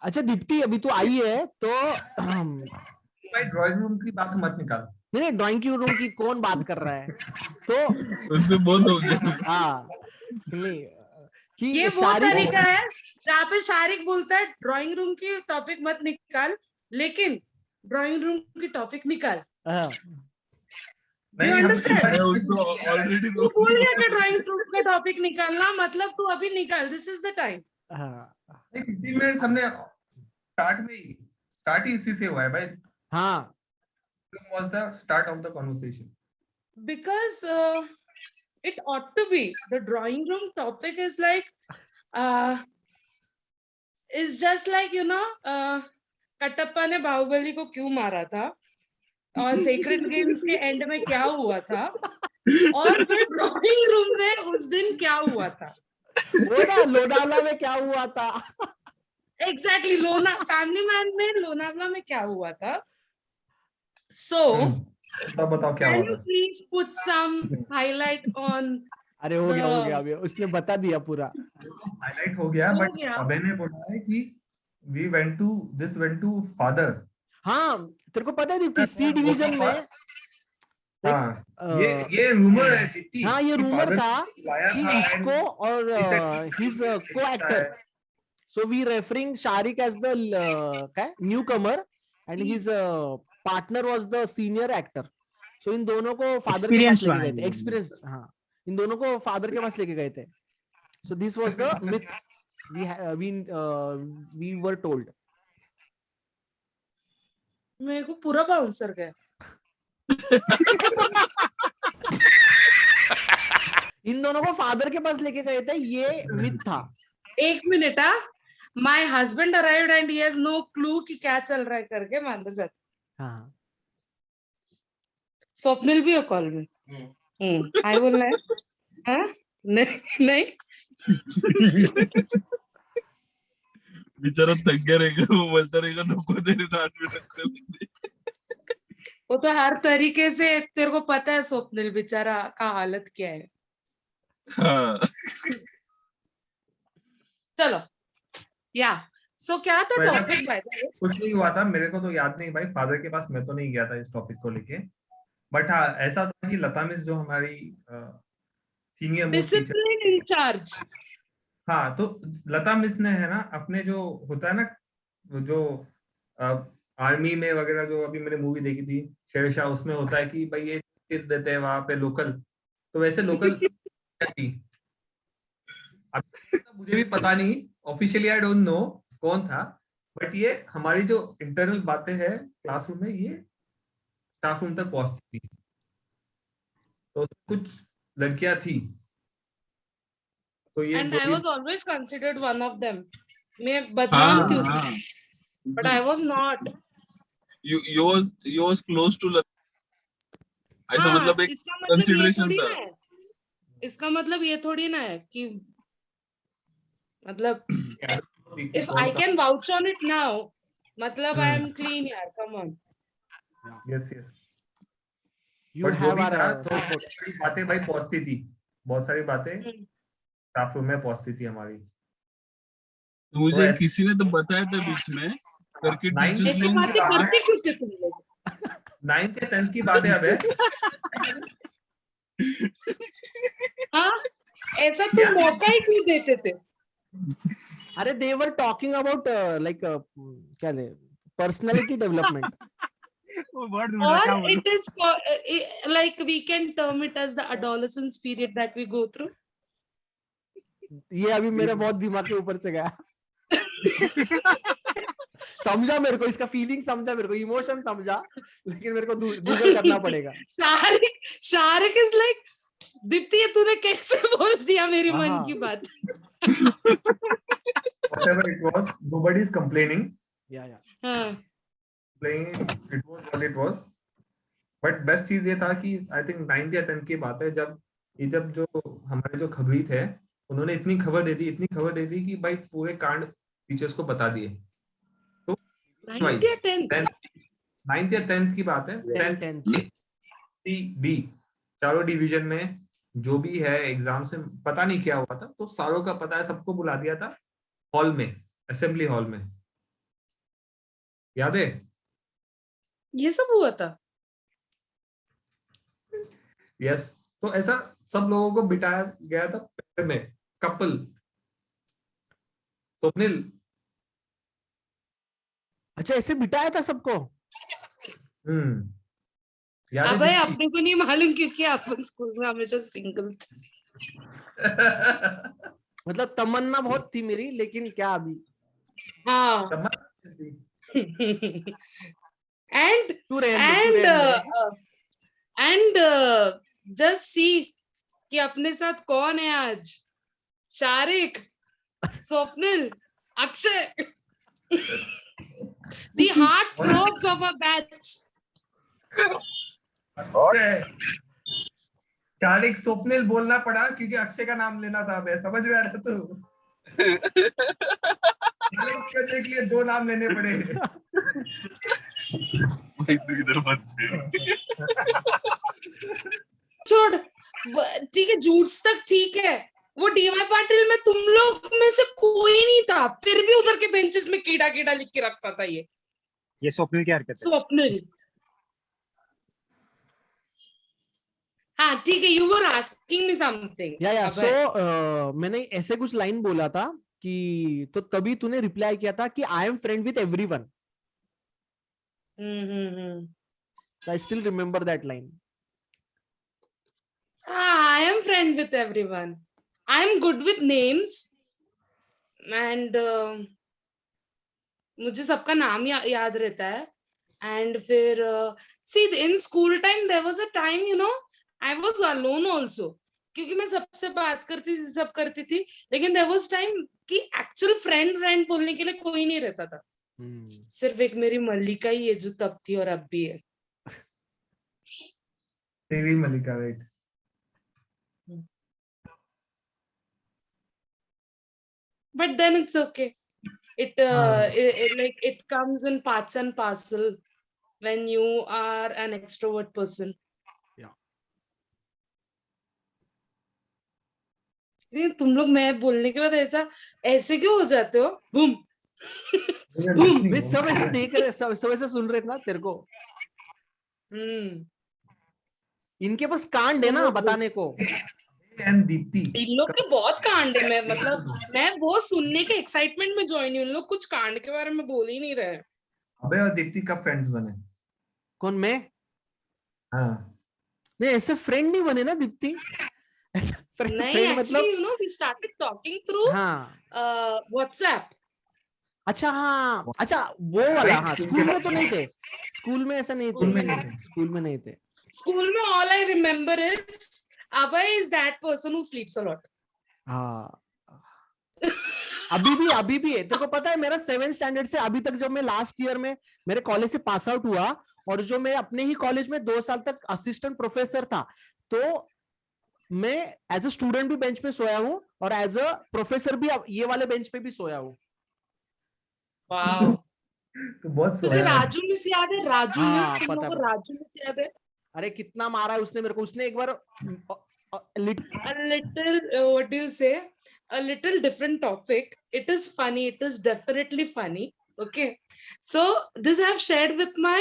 अच्छा दीप्ति, अभी तो आई है तो भाई drawing room की बात मत निकाल। नहीं, ड्राइंग की रूम की कौन बात कर रहा है? तो उससे बहुत हो गया। हाँ नहीं कि ये वो तरीका है जहाँ पे शारिक बोलता है ड्राइंग रूम की टॉपिक मत निकाल, लेकिन ड्राइंग रूम की टॉपिक निकाल। हाँ, Do you understand? मैं उसको ऑलरेडी तू भूल गया कि ड्राइंग रूम का टॉपिक निकालना, मतलब तू अभी निकाल, दिस इज द टाइम। हाँ, 15 मिनट हमने स्टार्ट ही इसी से हुआ है भाई। हाँ was the start of the conversation. Because it ought to be the drawing room topic is like is just like Kattappa ने बाहुबली को क्यों मारा था और सेक्रेट गेम्स के एंड में क्या हुआ था और फिर ड्राइंग रूम में उस दिन क्या हुआ था, वो ना लोनावला में क्या हुआ था। एग्जैक्टली फैमिली मैन में लोनावला में क्या हुआ था। So बताओ क्या can हुआ you था? please put some highlight on? अरे हो गया अभी उसने बता दिया पूरा। हाईलाइट हो गया, बट अभय ने बोला है कि went to father. हाँ तेरे को पता है दीप्ति, सी डिवीजन में हाँ ये रूमर है दीप्ति। हाँ ये रूमर था लाया कि था इसको और हिज को actor, so we referring Sharik as the newcomer and his partner was the senior actor. So इन दोनों को फादर के पास लेके गए थे, एक्सपीरियंस। हाँ इन दोनों को फादर के पास लेके गए थे। So this was the myth we were told. मेरे को पूरा बाउंसर गया। इन दोनों को फादर के पास लेके गए थे, ये मिथ था। एक minute, my husband arrived and he has no clue कि क्या चल रहा है करके मैं अंदर जाती। हाँ स्वप्निल भी है कॉल में। हाय बोल रहा है। हाँ नहीं नहीं बेचारा थक गया रहेगा, वो बोलता रहेगा नको तेरे साथ में रखते। वो तो हर तरीके से तेरे को पता है स्वप्निल बेचारा का हालत क्या है। हाँ चलो या सो क्या था टॉपिक बाय द वे? कुछ नहीं हुआ था, मेरे को तो याद नहीं भाई, फादर के पास मैं तो नहीं गया था इस टॉपिक को लेके। बट हाँ ऐसा था कि लता मिस जो हमारी senior most teacher, discipline incharge. हाँ तो लता मिस ने है ना अपने जो होता है ना जो आर्मी में वगैरह जो अभी मैंने मूवी देखी थी शेरशाह, उसमें होता है कि भाई ये टिप देते हैं वहां पे लोकल, तो वैसे लोकल थी। अब मुझे भी पता नहीं, ऑफिशियली आई डोंट नो कौन था, बट ये हमारी जो इंटरनल बातें हैं क्लासरूम में, ये स्टाफ रूम तक पहुंचती थी। तो कुछ लड़कियां थी, तो ये And जो I भी was always considered one of them. मैं बदनाम थी उसमें, हाँ but I was not. you was close to ऐसा हाँ, मतलब एक इसका मतलब ये कंसिडरेशन थोड़ी था। ना है, इसका मतलब ये थोड़ी ना है कि मतलब if I कौन था? can vouch on it now, मतलब I am हम्म, clean यार, come on. Yes yes, You but जो have भी था our तो support. बहुत सारी बातें भाई पहुंचती थी, बहुत सारी बातें हम्म। स्टाफ रूम में पहुंचती थी हमारी। तो मुझे तो ऐसे किसी ने तो बताया था बीच में करके, नाइन्थ टीचर्स ऐसी लोग बातें करते क्यों थे तुम लोग? 9th या 10th की बात है अब है। हाँ, ऐसा क्या? तुम मौका ही क्यों देते थे? अरे they were talking about like क्या ले personality development. वो वर्ड ढूंढ रहा Or क्या बोलूं। it is like we can term it as the adolescence period that we go through. ये अभी मेरे बहुत दिमाग के ऊपर से गया। समझा मेरे को, इसका फीलिंग समझा, मेरे को इमोशन समझा, लेकिन मेरे को गूगल करना पड़ेगा। शारिक is like, दीप्ति ये तूने कैसे बोल दिया मेरी मन हाँ। की बात? Whatever it was, nobody is complaining. या हाँ, Playing, it was what it was. But best चीज ये था कि आई थिंक 9th या 10th की बात है, जब जो हमारे जो खबरी थे उन्होंने इतनी खबर दे दी कि भाई पूरे कांड टीचर्स को बता दिए। तो 9th या 10th? 9th या 10th की बात है, 10th सी बी चारों डिवीजन में जो भी है एग्जाम से पता नहीं क्या हुआ था, तो सारों का पता है, सबको बुला दिया था हॉल में, असेंबली हॉल में, याद है? ये सब हुआ था? यस, तो ऐसा सब लोगों को बिठाया गया था पेड़ में, कपल। स्वप्निल, अच्छा ऐसे बिठाया था सबको? याद है अबे दीप्ति? अपने को नहीं मालूम क्योंकि अपन स्कूल में हमेशा सिंगल थे। मतलब तमन्ना बहुत थी मेरी, लेकिन क्या अभी। हाँ। and तू रहने and they. and just see कि अपने साथ कौन है आज? Shariq, Swapnil, Akshay, the heart throbs of a batch. Shariq Swapnil बोलना पड़ा क्योंकि अक्षय का नाम लेना था, मैं समझ रहा था तू। करने के लिए 2 नाम लेने पड़े। इधर मत छोड़, ठीक है, झूठ तक ठीक है। वो डीवाई पाटिल में तुम लोग में से कोई नहीं था, फिर भी उधर के बेंचेस में कीड़ा कीड़ा लिख के रखता था ये स्वप्निल की हरकत है। स्वप्निल। हाँ ठीक है, you were asking me something. या सो मैंने ऐसे कुछ लाइन बोला था कि, तो तभी तूने रिप्लाई किया था कि I am friend with everyone. I still remember that line. I am friend with everyone. I am good with names and मुझे सबका नाम याद रहता है। And फिर see in school time there was a time, you know, I was alone also, क्योंकि मैं सबसे बात करती थी, सब करती थी, लेकिन there was time कि actual friend बोलने के लिए कोई नहीं रहता था। सिर्फ एक मेरी मल्लिका ही है जो तब थी और अब भी है। तेरी मल्लिका, right? But then it's okay. It like it comes in parts and parcel when you are an extrovert person. तुम लोग मैं बोलने के बाद ऐसे क्यों हो जाते हो? Boom boom. सब ऐसे देख रहे, सब ऐसे सुन रहे ना तेरे को। इनके पास कांड है ना बताने को। एंड दीप्ति, इन लोग के बहुत कांड है। मैं वो सुनने के एक्साइटमेंट में ज्वाइन हूँ। उन लोग कुछ कांड के बारे में बोल ही नहीं रहे। अबे और दीप्ति कब फ्रेंड्स बने? कौन, मैं? हाँ नहीं, ऐसे फ्रेंड नहीं बने ना दीप्ति। फ्रेंड नहीं, फ्रेंड एक्चुअली मतलब, you know we started talking through हाँ व्हाट्सएप। अच्छा, हाँ अच्छा, वो वाला, हाँ स्कूल में तो नहीं थे, स्कूल में ऐसा नहीं स्कूल थे, में नहीं थे। स्कूल में नहीं थे। स्कूल में all I remember is Abhay is that person who स्लीप्स a lot. हाँ अभी भी है, तेरे को पता है मेरा 7th स्टैंडर्ड से अभी तक, जब मैं लास्ट ईयर में मेरे कॉलेज से पास आउट हुआ, और जो मैं अपने ही कॉलेज में 2 साल तक असिस्टेंट प्रोफेसर था, तो मैं एज अ स्टूडेंट भी बेंच पे सोया हूँ और एज अ प्रोफेसर भी ये वाले बेंच पे भी सोया हूँ। वाओ। तो बहुत तुझे सोया है। राजू मिस याद है? राजू हाँ, मिस, तुम पता लोगों है, को राजू मिस याद है? अरे कितना मारा है उसने मेरे को, उसने एक बार A little what do you say, a little different topic. It is funny, it is definitely funny. Okay, so this I have shared with my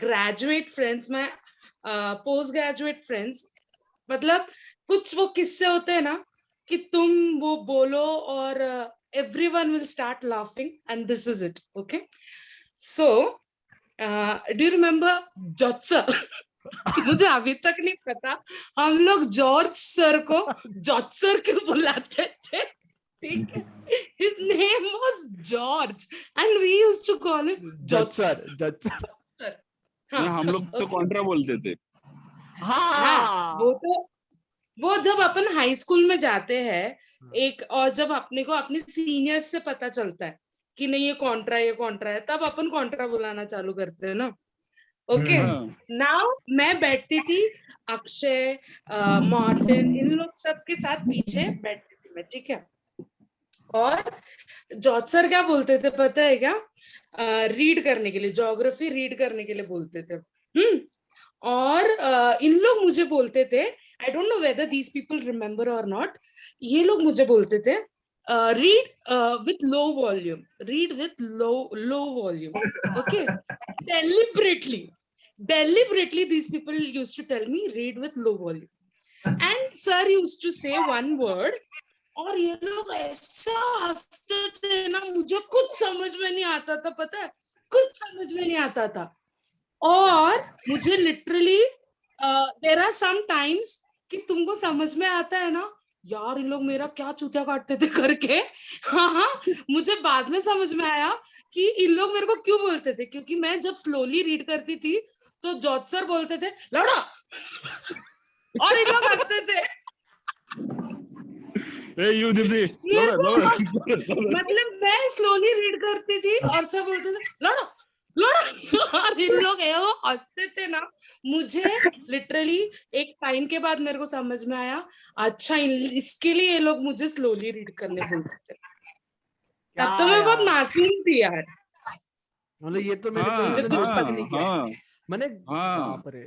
graduate friends, my postgraduate friends. मतलब कुछ वो किस्से होते हैं ना कि तुम वो बोलो और everyone will start laughing, and this is it. Okay, so do you remember Jotsa? मुझे अभी तक नहीं पता हम लोग जॉर्ज सर को जॉर्ज सर क्यों बुलाते थे, ठीक है? His name was George and we used to call him जज George सर। sir. नहीं, हाँ, हम लोग तो okay. कॉन्ट्रा बोलते थे। हाँ, वो जब अपन हाई स्कूल में जाते हैं एक, और जब अपने को अपने सीनियर्स से पता चलता है कि नहीं ये कॉन्ट्रा है, तब अपन कॉन्ट्रा बुलाना चालू करते हैं ना। ओके, नाउ मैं बैठती थी अक्षय, मार्टिन, इन लोग सब के साथ पीछे बैठती थी मैं, ठीक है? और जॉर्ज सर क्या बोलते थे पता है क्या? रीड करने के लिए, ज्योग्राफी रीड करने के लिए बोलते थे। और इन लोग मुझे बोलते थे, I don't know whether these people remember और नॉट, ये लोग मुझे बोलते थे read with low volume, read with low volume. Okay, deliberately these people used to tell me read with low volume, and sir used to say one word और ये लोग ऐसा हंसते थे ना, मुझे कुछ समझ में नहीं आता था, पता है, कुछ समझ में नहीं आता था। और मुझे literally there are some times कि तुमको समझ में आता है ना यार इन लोग मेरा क्या चूतिया काटते थे करके। हाँ, मुझे बाद में समझ में आया कि इन लोग मेरे को क्यों बोलते थे, क्योंकि मैं जब स्लोली रीड करती थी तो जॉर्ज सर बोलते थे लौड़ा, और इन लोग हंसते थे। मतलब मैं स्लोली रीड करती थी और सब बोलते थे लौड़ा लौड़ा, और इन लोग वो हंसते थे ना। मुझे लिटरली एक टाइम के बाद मेरे को समझ में आया, अच्छा इसके लिए ये लोग मुझे स्लोली रीड करने बोलते थे। तब तो मैं बहुत मासूम थी यार, मतलब ये तो मैंने मुझे कुछ पता नहीं किया मैंने। बाप रे,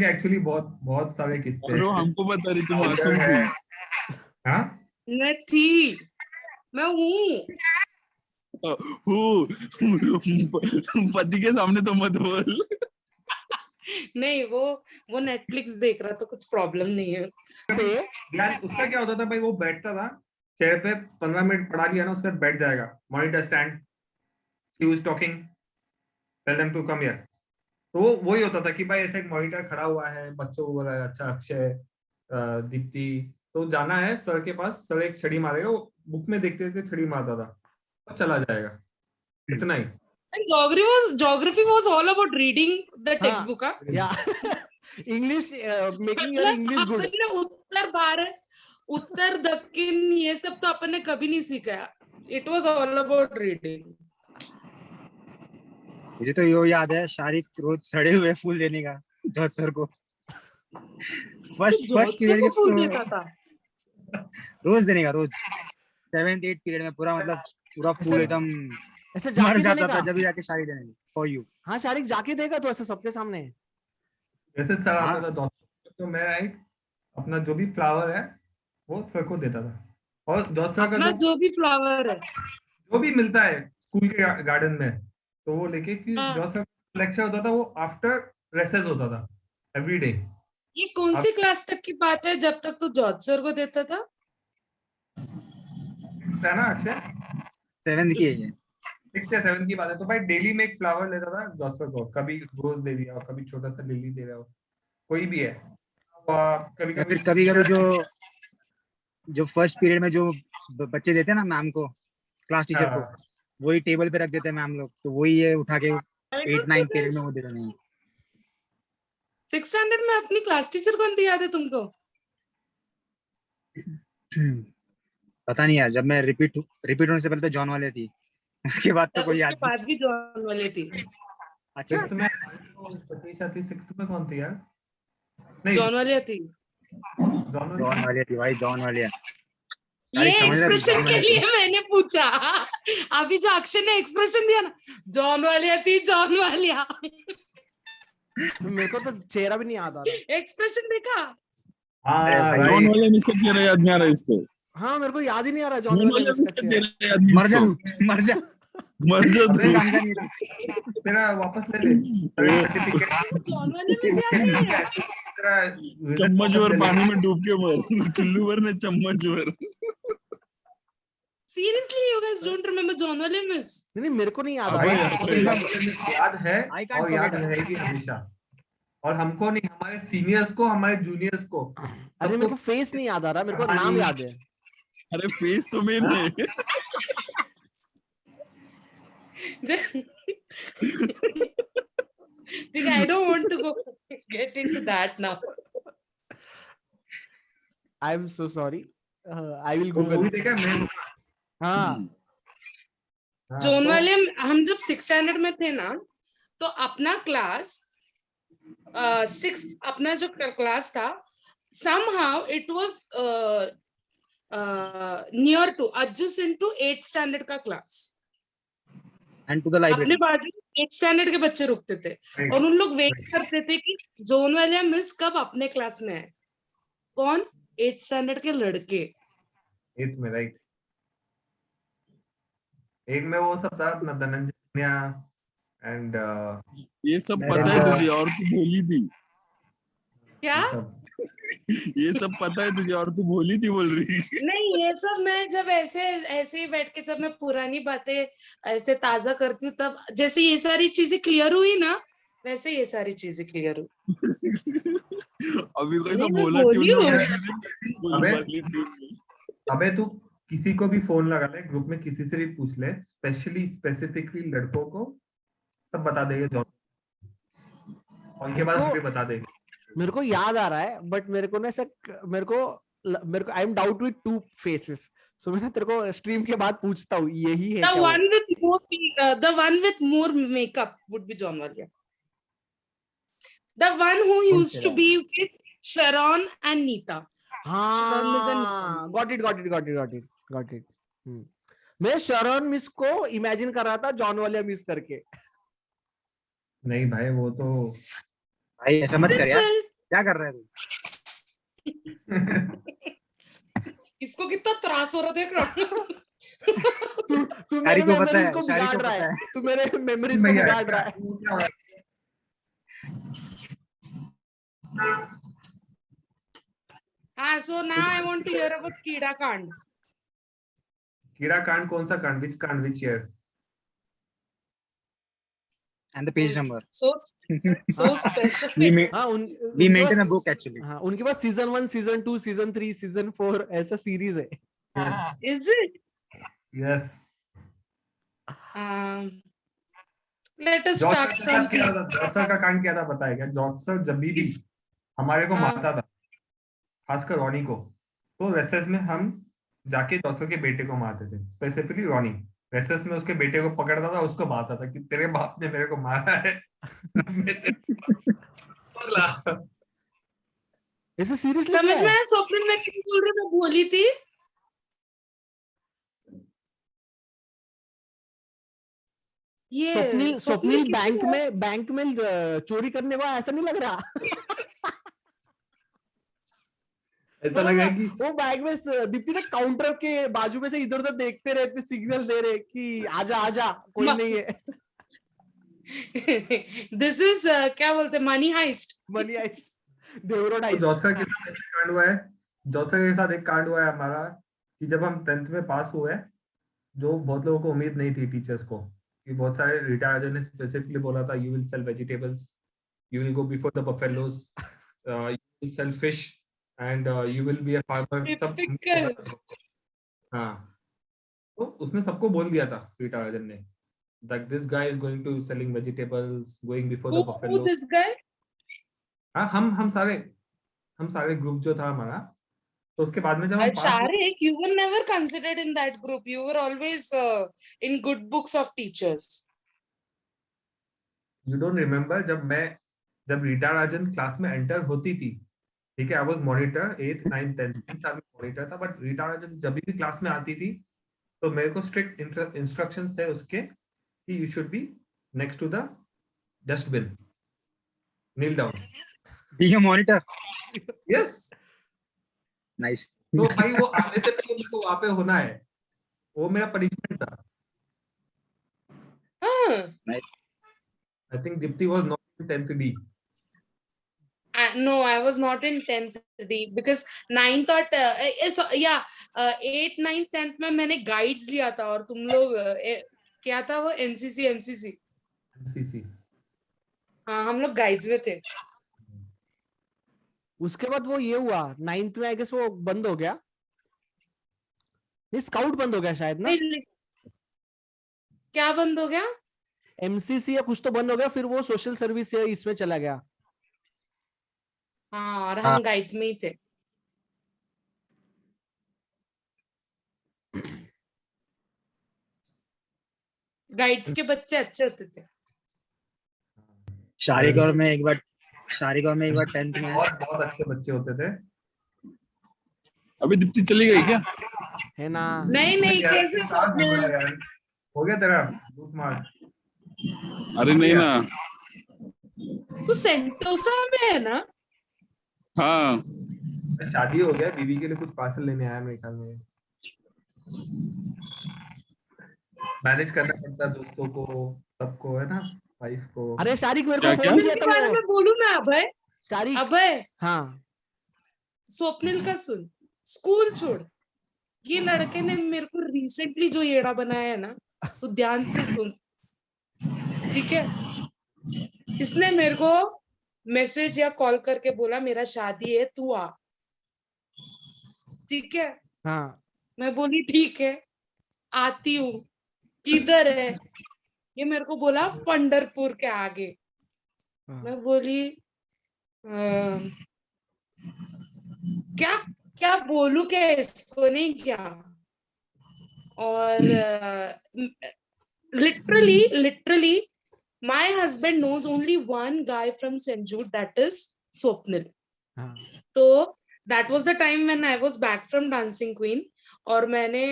एक्चुअली बहुत बहुत सारे किस्से और वो हमको बता रही तुम मासूम थी। हाँ मैं थी, मैं हूँ। पति के सामने तो मत बोल। नहीं, वो नेटफ्लिक्स देख रहा तो कुछ प्रॉब्लम नहीं है। यार उसका क्या होता था भाई, वो बैठता था चेयर पे, 15 मिनट पढ़ा लिया ना उसके बाद बैठ जाएगा, monitor stand, he was talking, tell them to come here। तो वही होता था कि भाई ऐसा एक मॉनिटर खड़ा हुआ है, बच्चों को बोला अच्छा अक्षय, दीप्ति, तो जाना है सर के पास, सर एक छड़ी मारेगा, वो बुक में देखते थे छड़ी मारता था, अब चला जाएगा, इतना ही। And geography was all about reading the textbook. yeah English, making your English good। अपने उत्तर भारत, उत्तर दक्षिण ये सब तो अपन ने कभी नहीं सीखा। It was all about reading। मुझे तो यो याद है, शारिक रोज सड़े हुए फूल देने का जॉर्ज सर को। फर्स्ट पीरियड के फूल देता था, रोज देने का, रोज 7th 8th पीरियड में पूरा, मतलब पूरा फूल एकदम ऐसे मर जाके जाता देने था का। जब भी जाके शारिक देने फॉर यू। हाँ शारिक जाके देगा तो ऐसे सबके सामने। जैसे सर आता था दोस्त, तो मैं एक अपना जो भी फ्लावर है वो सर को देता था, और जॉर्ज सर का जो भी फ्लावर है, जो भी मिलता है स्कूल के गार्डन में, तो वो लेके कि जॉर्ज सर लेक्चर होता था, वो आफ्टर रेसेस होता था एवरी डे। ये कौन सी क्लास तक की बात है जब तक तू जॉर्ज सर को देता था? ना अक्षय 7th की है। 6 या 7 की बात है, तो भाई डेली में एक फ्लावर लेता था जॉसर को, कभी रोज दे दिया, कभी छोटा सा लिली दे रहा हो, कोई भी है। कभी या फिर कभी कभी जो फर्स्ट पीरियड में जो बच्चे देते हैं ना मैम को, क्लास टीचर को, वही टेबल पे रख देते हैं मैम लोग, तो वही ये उठा के I 8 don't know 9 पीरियड में this. वो दे रहे हैं। 6th स्टैंडर्ड में अपनी क्लास टीचर कौन थी, याद है तुमको? पता नहीं यार, जब मैं रिपीट होने से पहले तो जॉन वाले थी, उसके बाद तो कोई उसके याद नहीं। बाद भी जॉन वाले थी। अच्छा, 6th में प्रतीक्षा थी, 6th में कौन थी यार? नहीं, जॉन वाले थी। जॉन वाले थी भाई, जॉन वाले। ये एक्सप्रेशन के लिए मैंने पूछा। अभी जो अक्षय ने एक्सप्रेशन दिया ना, जॉन वालिया थी, जॉन वालिया, मेरे को तो चेहरा भी नहीं याद आ रहा। एक्सप्रेशन देखा? जॉन वाले मिस का चेहरा याद नहीं आ रहा इसको। हाँ, मेरे को याद ही नहीं आ रहा जॉन जॉन वाले वाले मिस का चेहरा याद नहीं मर जा इसको। मर जा मर जा अबे, तू। जानता नहीं था। तेरा वापस ले ले सर्टिफिकेट। जॉन वाले में से याद नहीं है। तेरा चम्मच भर पानी में डूब के मर, चुल्लू भर ने चम्मच भर। Seriously, you guys don't remember John वाले मिस? नहीं, मेरे को नहीं याद आ अबे रहा। याद है I can't और याद forget. रहेगी हमेशा, और हमको नहीं, हमारे सीनियर्स को, हमारे जूनियर्स को। अरे मेरे को फेस नहीं याद आ रहा, मेरे को नाम याद है। अरे फेस तो मेन है। I don't want to get into that now. I am so sorry, I will वो गूगल। मूवी देखा है मैं? हाँ, जॉन तो वाले हम जब 6th स्टैंडर्ड में थे ना, तो अपना क्लास 6 अपना जो क्लास था, somehow it was near to adjacent to 8th standard का क्लास। एंड टू द अपने लाइब्रेरी। बाजू 8th स्टैंडर्ड के बच्चे रुकते थे और उन लोग वेट करते थे कि जॉन वालिया मिस कब अपने क्लास में है। कौन? 8th स्टैंडर्ड के लड़के। 8th में, राइट। एक में वो सब था अपना धनंजय एंड ये सब पता है तुझे और तू भोली थी। क्या? ये सब पता है तुझे और तू भोली थी बोल रही। नहीं, ये सब मैं जब ऐसे ही बैठ के जब मैं पुरानी बातें ऐसे ताजा करती हूँ, तब जैसे ये सारी चीजें क्लियर हुई ना, वैसे ये सारी चीजें क्लियर हुई। अभी कोई तो नहीं, मैं बोला बोली हूँ। अबे तू किसी को भी फोन लगा ले, ग्रुप में किसी से भी पूछ ले, स्पेसिफिकली लड़कों को सब बता देंगे जॉन, और उनके बाद हमें बता देंगे। मेरे को याद आ रहा है, बट मेरे को ना ऐसा, मेरे को I am doubt with 2 faces, so मैं तेरे को स्ट्रीम के बाद पूछता हूँ यही है The क्या? one with more makeup would be John Walia. The one who used to be with Sharon and Neeta. हाँ, got it. मैं शरण मिस को इमेजिन कर रहा था जॉन वालिया मिस करके। नहीं भाई, वो तो भाई ऐसा मत कर यार, क्या कर रहा है तू? इसको कितना त्रास हो रहा, देख रहा तू मेरे को पता मेमोरीज है, को शारी को बिगाड़ रहा पता है, है। तू मेरे मेमोरीज को बिगाड़ रहा है। हाँ, so now I want to hear about कीड़ा कांड। कीड़ा कांड कौन सा कांड? Which year? And the page number. So specific. हाँ, We maintain a book actually. हाँ, उनके पास सीजन 1, सीजन 2, सीजन 3, सीजन 4 ऐसा सीरीज है। Is it? Yes. Let us start from जॉक्सर का कांड क्या था पता है क्या? जॉक्सर जब भी हमारे को मारता था, खासकर रॉनी को, तो रेसेस में हम जाके जॉक्सर के बेटे को मारते थे, स्पेसिफिकली रॉनी। रेसेस में उसके बेटे को पकड़ता था, उसको मारता था कि तेरे बाप ने मेरे को मारा है। ऐसा सीरीज समझ में आया? स्वप्निल मैं क्यों बोल रही, मैं भोली थी। ये स्वप्निल बैंक में चोरी करने वाला, ऐसा नहीं लग रहा? ऐसा लगा कि वो बैंक में दीप्ति ने काउंटर के बाजू में से इधर उधर देखते रहते, सिग्नल दे रहे कि आजा कोई नहीं है। दिस इज क्या बोलते, मनी हाइस्ट। देवरोड हाइस्ट। जॉक्सर के साथ एक कांड हुआ है, जॉक्सर के साथ एक कांड हुआ है हमारा कि जब हम 10th में पास हुए, जो बहुत लोगों को उम्मीद नहीं थी टीचर्स को, कि बहुत सारे रिटायर्ड ने स्पेसिफिकली बोला था you will sell vegetables, you will go before the buffaloes, you will sell fish and you will be a farmer, सब टिपिकल। हाँ, तो उसने सबको बोल दिया था रिटायर्ड ने that this guy is going to selling vegetables, going before the Who buffalo. this guy? हाँ, हम सारे ग्रुप जो था हमारा, तो उसके बाद में जब हम पास, Sharik, you were never considered in that group. You were always in good books of teachers. you don't remember जब रीटा राजन क्लास में एंटर होती थी, ठीक है, I was monitor 8th 9th 10th 3 साल में मॉनिटर था, बट रीटा राजन जब भी क्लास में आती थी तो मेरे को स्ट्रिक्ट इंस्ट्रक्शंस थे उसके कि you should be next to the dustbin, kneel down. Being a monitor. Yes, Nice. तो भाई वो आने से पहले मेरे को वहां पे होना है, वो मेरा पनिशमेंट था। Huh. I think Dipti was not in 10th D. No, I was not in 10th D because 9th और 8th 9th 10th में मैंने गाइड्स लिया था और तुम लोग क्या था वो NCC NCC। हाँ, हम लोग गाइड्स में थे। उसके बाद वो ये हुआ 9th में, आई गेस वो बंद हो गया, नहीं स्काउट बंद हो गया शायद ना, क्या बंद हो गया? MCC या कुछ तो बंद हो गया, फिर वो सोशल सर्विस इसमें चला गया। हाँ, और हाँ। हम गाइड्स में ही थे। गाइड्स के बच्चे अच्छे होते थे। शारिक और मैं एक बार 10th में, बहुत अच्छे बच्चे होते थे। अभी दीप्ति चली गई क्या? है ना? नहीं कैसे स्वप्निल? हो गया तेरा ग्रुप मार्क? अरे नहीं ना। तू सेंटोसा में है ना? हाँ, शादी हो गया, बीवी के लिए कुछ पार्सल लेने आया मेरे ख्याल में। मैनेज करना पड़ता है दोस्तों को, सबको, है ना, वाइफ को। अरे शारिक मेरे क्या- को क्या? फोन किया के था बारे वो में बोलूं मैं? शारिक। अभय हाँ, स्वप्निल का सुन, स्कूल छोड़, ये लड़के ने मेरे को रिसेंटली जो येड़ा बनाया है ना, तो ध्यान से सुन, ठीक है? इसने मेरे को मैसेज या कॉल करके बोला मेरा शादी है, तू आ, ठीक है? हाँ, मैं बोली ठीक है, आती हूँ। किधर है? ये मेरे को बोला पंढरपुर के आगे। हाँ। मैं बोली क्या क्या बोलूं, क्या इसको, नहीं क्या? और literally my husband knows only one guy from St. Jude, that is Swapnil. हाँ। तो that was the time when I was back from Dancing Queen और मैंने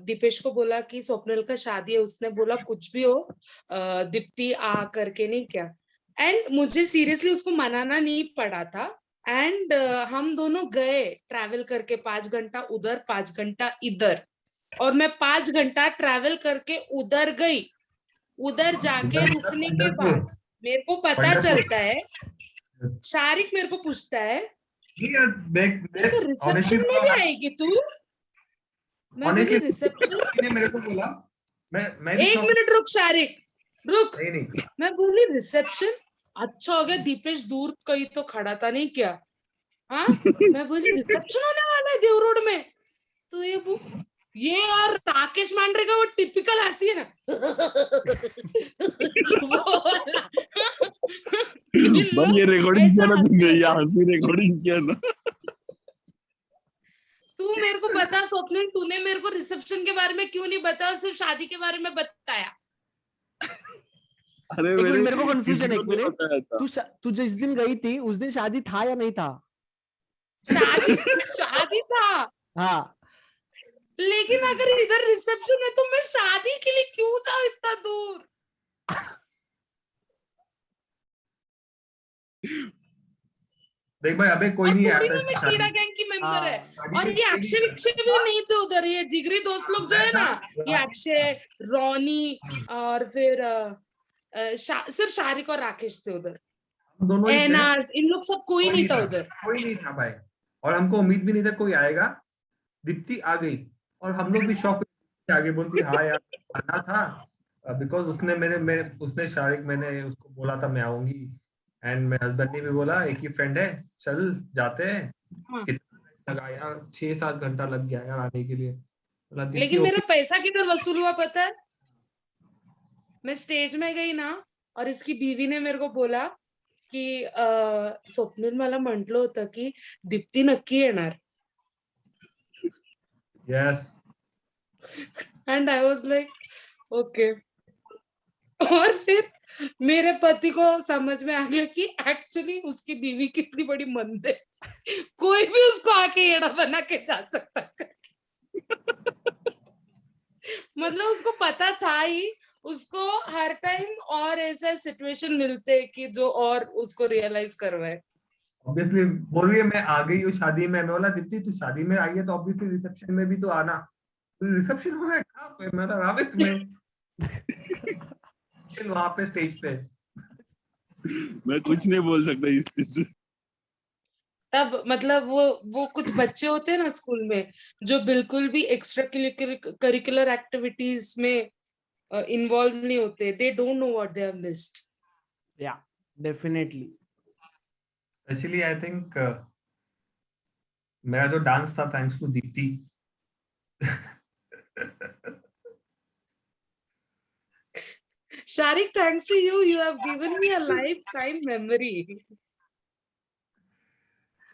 दीपेश को बोला कि स्वप्निल का शादी है। उसने बोला कुछ भी हो दीप्ति आ करके, नहीं क्या? एंड मुझे सीरियसली उसको मनाना नहीं पड़ा था। एंड हम दोनों गए ट्रैवल करके 5 घंटा उधर 5 घंटा इधर, और मैं 5 घंटा ट्रैवल करके उधर गई। उधर जाके रुकने के बाद मेरे को पता चलता है, शारिक मेरे को पूछता है मेरे को रिसेप्शन में भी आएगी तू? मैं बोली रिसेप्शन? मेरे को बोला, मैं एक मिनट रुक शारिक, रुक। नहीं मैं बोली रिसेप्शन? अच्छा हो गया दीपेश दूर कहीं तो खड़ा था, नहीं क्या? हाँ, मैं बोली रिसेप्शन होने वाला है देव रोड में। तो ये और राकेश मांडरे का वो टिपिकल हंसी है ना भाई ये रिकॉर्डिंग किया ना तुमने, ये हंसी रिकॉर्डिंग किया ना। तू मेरे को बता स्वप्निल, तूने मेरे को रिसेप्शन के बारे में क्यों नहीं बताया, सिर्फ शादी के बारे में बताया? अरे मेरे को कंफ्यूजन है, एक मिनट। तू जिस दिन गई थी उस दिन शादी था या नहीं था? शादी था। हाँ, लेकिन अगर इधर रिसेप्शन है तो मैं शादी के लिए क्यों जाऊं इतना दूर? देख भाई, अबे कोई नहीं आया था मैं कीड़ा गैंग की मेंबर है, और ये शादी अक्षय भी नहीं थे उधर। ये जिगरी दोस्त लोग जो है ना, ये अक्षय, रोनी और फिर सिर्फ शारिक और राकेश थे उधर। हम दोनों ही थे, एनाज, इन लोग सब कोई नहीं था उधर। कोई नहीं था भाई, और हमको उम्मीद भी नहीं था कोई आएगा। दीप्ति आ गई और हम लोग भी शॉक, आगे बोलती हाँ यार आना था, बिकॉज उसने शारिक, मैंने उसको बोला था मैं आऊंगी, एंड मेरे हस्बैंड ने भी बोला एक ही फ्रेंड है, चल जाते हैं। हाँ। कितना time लगा यार, 6-7 घंटा लग गया यार आने के लिए। बोला दीप्ति लेकिन मेरा पैसा किधर वसूल हुआ पता है? मैं स्टेज में गई ना, और इसकी बीवी ने मेरे को बोला की स्वप्नील मला म्हंटल होतं की दीप्ती नक्की येणार. Yes, and I was like okay. और फिर मेरे पति को समझ में आ गया कि एक्चुअली उसकी बीवी कितनी बड़ी मंद है, कोई भी उसको आके येड़ा बना के जा सकता है. मतलब उसको पता था ही, उसको हर टाइम और ऐसा सिचुएशन मिलते हैं कि जो और उसको रियलाइज करवाए. ऑब्वियसली बोल रही है मैं आ गई हूँ शादी में। मैं बोला दीप्ति तू शादी में आई है तो ऑब्वियसली रिसेप्शन में भी तो आना। रिसेप्शन हो रहा है कहाँ पे? मैं तो रावित में वहां पे स्टेज पे। मैं कुछ नहीं बोल सकता इस तब मतलब वो कुछ बच्चे होते हैं ना स्कूल में, जो बिल्कुल भी एक्स्ट्रा करिकुलर एक्टिविटीज में इन्वॉल्व नहीं होते. They don't know what they have missed. Yeah definitely. Actually I think मेरा जो डांस था thanks to Deepti. Sharik, thanks to you, you have given me a lifetime memory.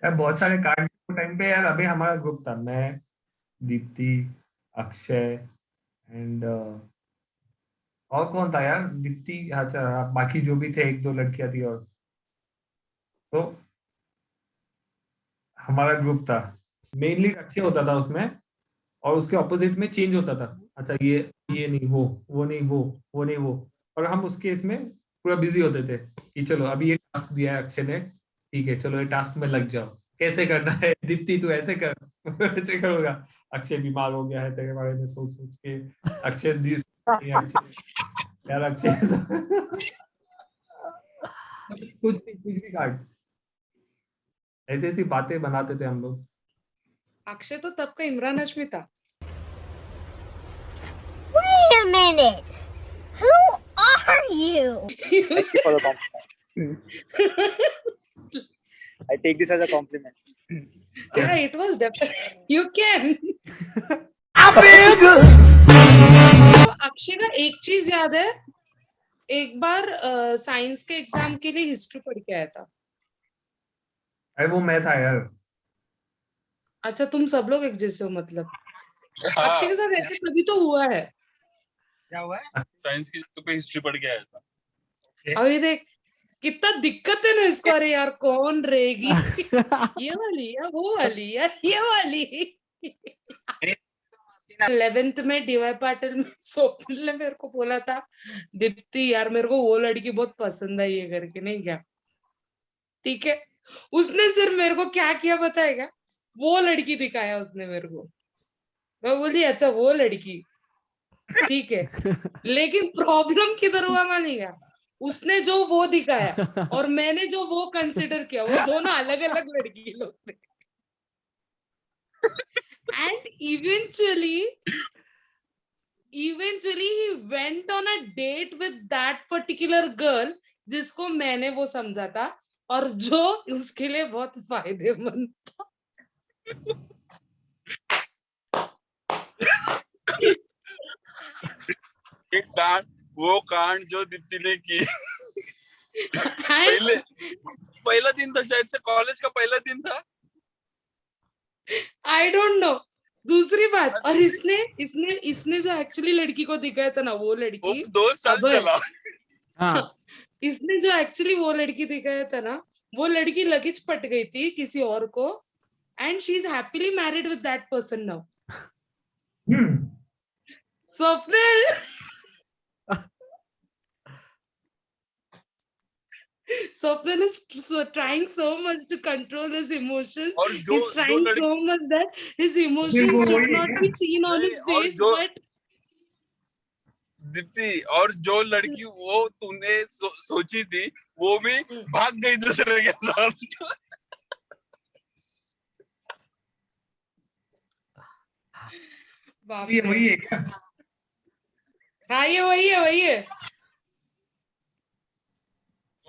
यार बहुत सारे कार्ड टाइम पे यार, अभी हमारा ग्रुप था, मैं, दीप्ति, अक्षय एंड और कौन था यार? दीप्ति, अच्छा बाकी जो भी थे, एक दो लड़कियां थी और, तो हमारा ग्रुप था। मेनली अक्षय होता था उसमें, और उसके ऑपोजिट में चेंज होता था। अच्छा ये नहीं वो नहीं वो नहीं वो, और हम उसके इसमें पूरा बिजी होते थे कि चलो अभी ये टास्क दिया है अक्षय ने, ठीक है चलो ये टास्क में लग जाओ, कैसे करना है दीप्ति तू ऐसे कर ऐसे करोगा। अक्षय बीमार हो गया है तेरे बारे में सोच सोच के। अक्षय यार अक्षय कुछ भी काट, ऐसी ऐसी बातें बनाते थे हम लोग। अक्षय तो तब का इमरान हाशमी था. Wait a minute. Who are you? Thank you for the compliment. I take this as a compliment. Yeah, it was definitely. You can. तो अक्षय का एक चीज याद है, एक बार साइंस के एग्जाम के लिए हिस्ट्री पढ़ के आया था. अरे वो मैं था यार। अच्छा तुम सब लोग एक जैसे हो मतलब. हाँ, अक्षय के साथ ऐसे कभी तो हुआ है. क्या हुआ है? साइंस की जगह पे हिस्ट्री पढ़ के आया था. अभी देख कितना दिक्कत है ना इसको. अरे यार कौन रहेगी, ये वाली या वो वाली या ये वाली. 11th में डीवाई पाटिल में स्वप्निल ने मेरे को बोला था दीप्ति यार मेरे को वो लड़की बहुत पसंद आई है करके, नहीं क्या? ठीक है, उसने सिर्फ मेरे को क्या किया बताएगा, वो लड़की दिखाया उसने मेरे को. मैं बोली अच्छा वो लड़की ठीक है, लेकिन प्रॉब्लम किधर हुआ मानेगा, उसने जो वो दिखाया और मैंने जो वो कंसिडर किया, वो दोनों अलग अलग लड़की लोग थे. And eventually he went on a date with that particular girl जिसको मैंने वो समझा था और जो उसके लिए बहुत फायदेमंद था. वो कांड जो दीप्ति ने की. And पहला दिन था शायद से, कॉलेज का पहला दिन था. I don't know. दूसरी बात, और इसने जो एक्चुअली लड़की को दिखाया था ना, वो वो लड़की 2 साल अभय. चला. हाँ. इसने जो एक्चुअली वो लड़की दिखाया था ना, वो लड़की लगेज पट गई थी किसी और को, and she is happily married with that person now. Swapnil, Swapnil is trying so much to control his emotions. और He's trying so much that his emotions should not be seen on his face, but Deepti, और जो लड़की वो तूने सोची थी वो भी भाग गई दूसरे के साथ. बाप ये रे. वही है क्या? हाँ ये वही है वही ये है,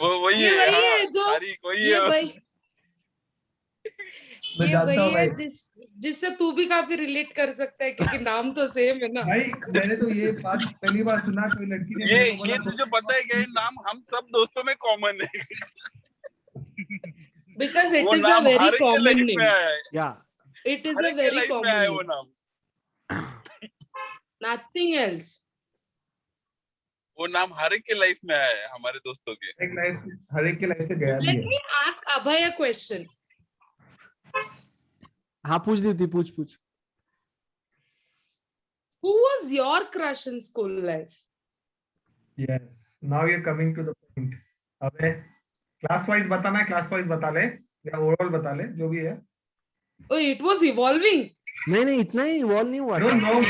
वही हाँ, है जो तारीख वही ये है। वही मैं ये जानता वही हूँ है भाई। जिससे तू भी काफी रिलेट कर सकता है क्योंकि नाम तो सेम है ना। भाई मैंने तो ये बात पहली बार सुना, कोई लड़की ने मेरे को बोला ये तुझे पता है क्या, ये नाम हम सब दोस्तों में कॉमन है। बिकॉज इट वो इज अ नाम वेरी हर एक के कॉमन लाइफ में नेम, आया है, या इट इज हर अ एक के वेरी लाइफ में कॉमन आया है वो नेम, नाम। Nothing else. वो नाम हर एक के लाइफ में आया है हमारे दोस्तों के। हर एक के लाइफ से गया भी लेट है। Me ask Abhay a question. हाँ पूछ दीदी, पूछ। Who was your crush in school life? Yes, now you're coming to the point. अबे क्लास वाइज बताना, क्लास वाइज बता ले या ओवरऑल बता ले, जो भी है। Oh, it was evolving. नहीं इतना ही इवॉल्व नहीं हुआ I don't था, know.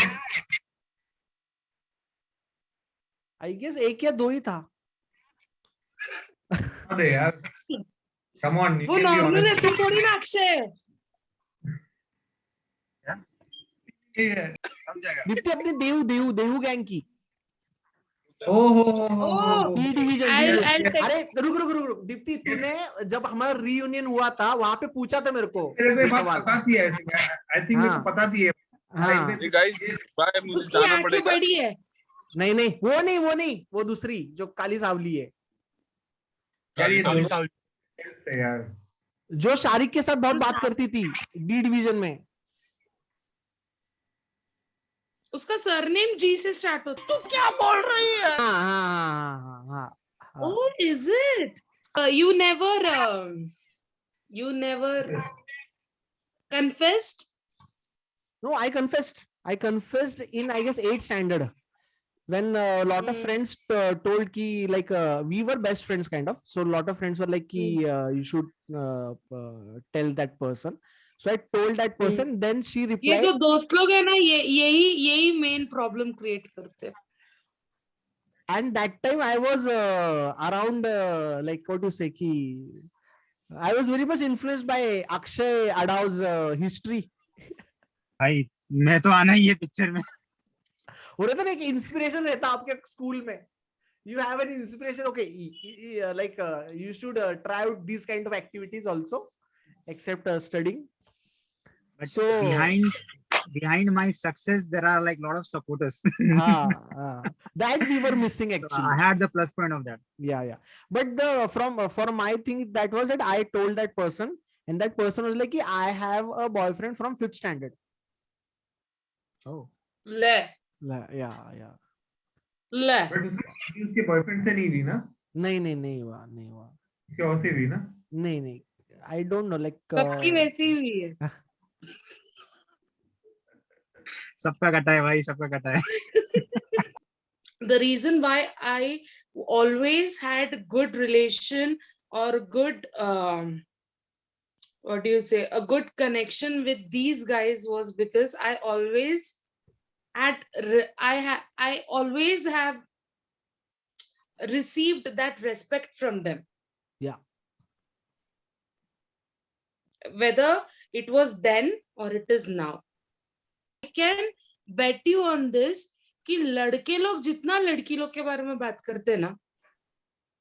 आई गेस 1 या 2 ही था। अरे यार, come on, you वो can be नॉर्मल है, honest. तू थोड़ी ना अक्षय है। ये है। दीप्ति अपनी देहू गैंग की Oh, ई डिवीजन। I'll अरे text. रुक दीप्ति, तूने जब हमारा रीयूनियन हुआ था वहां पे पूछा था मेरे को मेरे को ये ये बात सवाल। पता थी, आई थिंक मेरे हाँ। को पता थी ये। हाँ Hey guys, बाय, मुझे उसकी जाना आंखें पड़ेगा। बड़ी है। नहीं वो नहीं, वो दूसरी जो काली सावली है, यार ये काली दोनों थे यार। जो शारिक के साथ बहुत जो बात करती थी डी डिवीजन में। उसका सरनेम जी से स्टार्ट होता है। तू क्या बोल रही है? हाँ। Oh, is it? You never confessed? No, I confessed in, I guess, 8th standard when a lot of friends told ki like we were best friends kind of. So a lot of friends were like ki you should tell that person. So I told that person. Then she ये replied. जो दोस्त लोग है ना, यही main problem create करते हैं। And that time I was around like what to say ki I was very much influenced by Akshay Adav's history. भाई मैं तो आना ही है पिक्चर में। हो रहता ना एक इंस्पिरेशन रहता आपके स्कूल में, you have an inspiration, okay, like you should try out these kind of activities also except studying. But So behind my success there are like lot of supporters. that we were missing So actually. I had the plus point of that. Yeah but for my thing that was that I told that person and that person was like I have a boyfriend from 5th standard. Oh, ले yeah but उसके boyfriend से नहीं हुई ना? नहीं हुआ उसके और से हुई ना? नहीं I don't know, like सबकी वैसी हुई है। सबका कटा है भाई, सबका कटा है। The reason why I always had good relation or good what do you say, a good connection with these guys was because I always have received that respect from them. Yeah. Whether it was then or it is now. I can bet you on this कि लड़के लोग जितना लड़की लोग के बारे में बात करते हैं ना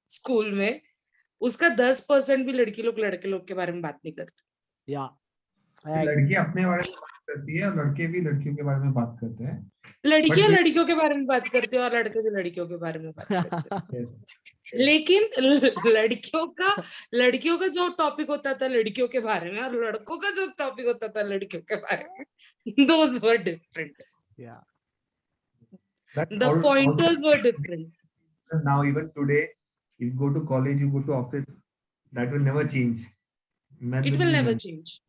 स्कूल में, उसका 10% भी लड़की लोग लड़के लोग के बारे में बात नहीं करते। Yeah. लड़की अपने बारे में बात करती है और लड़के भी लड़कियों के बारे में बात करते हैं। लड़कियां लड़कियों के बारे में बात करते हैं और लड़के भी लड़कियों के बारे में बात करते हैं। लेकिन लड़कियों का जो टॉपिक होता था लड़कियों के बारे में और लड़कों का जो टॉपिक होता था लड़कियों के बारे में, those were different. Yeah. The pointers were different. Now even today, you go to college, you go to office, that will never change. It will never change.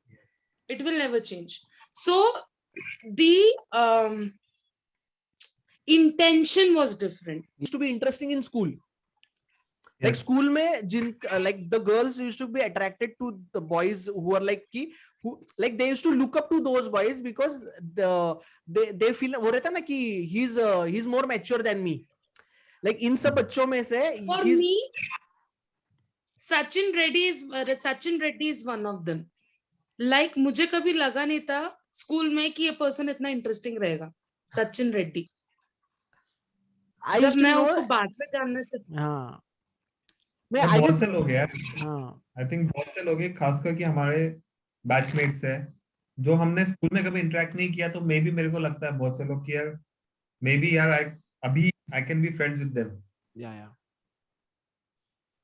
Yes. It will never change. So the intention was different. It used to be interesting in school. Yes. Like school mein like the girls used to be attracted to the boys who are like who like they used to look up to those boys because they feel वो रहता ना कि he's more mature than me. Like इन सब बच्चों में से For me, Sachin Reddy is one of them. Like मुझे कभी लगा नहीं था स्कूल में कि ये पर्सन इतना इंटरेस्टिंग रहेगा, सचिन रेड्डी। I जब used to मैं know, उसको बाद में जानने से हाँ मैं ये I बहुत guess, से लोग हैं यार, हाँ आई थिंक बहुत से लोग हैं, खासकर कि हमारे बैचमेट्स है जो हमने स्कूल में कभी इंटरेक्ट नहीं किया, तो मे बी मेरे को लगता है बहुत से लोग कि यार मे बी यार अभी I can be friends with them. या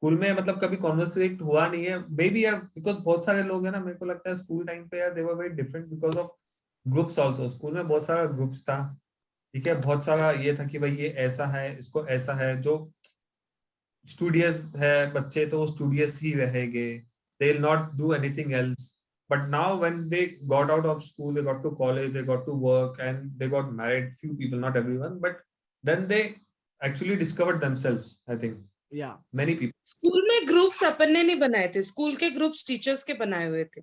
स्कूल में मतलब कभी कॉन्वर्सेट हुआ नहीं है, मे बी यार बिकॉज बहुत सारे लोग हैं ना, मेरे को लगता है स्कूल टाइम पे यार they were very different because of groups also. School में बहुत सारा ग्रुप्स था, ठीक है, बहुत सारा ये था कि भाई ये ऐसा है, इसको ऐसा है, जो स्टूडियस है बच्चे तो वो स्टूडियस ही रहेंगे, they will not do anything else. But now when they got out of school, they got to college, they got to work and they got married, few people, not everyone, but then they actually discovered themselves, I think या many people. School में groups अपन ने नहीं बनाए थे, school के groups teachers के बनाए हुए थे।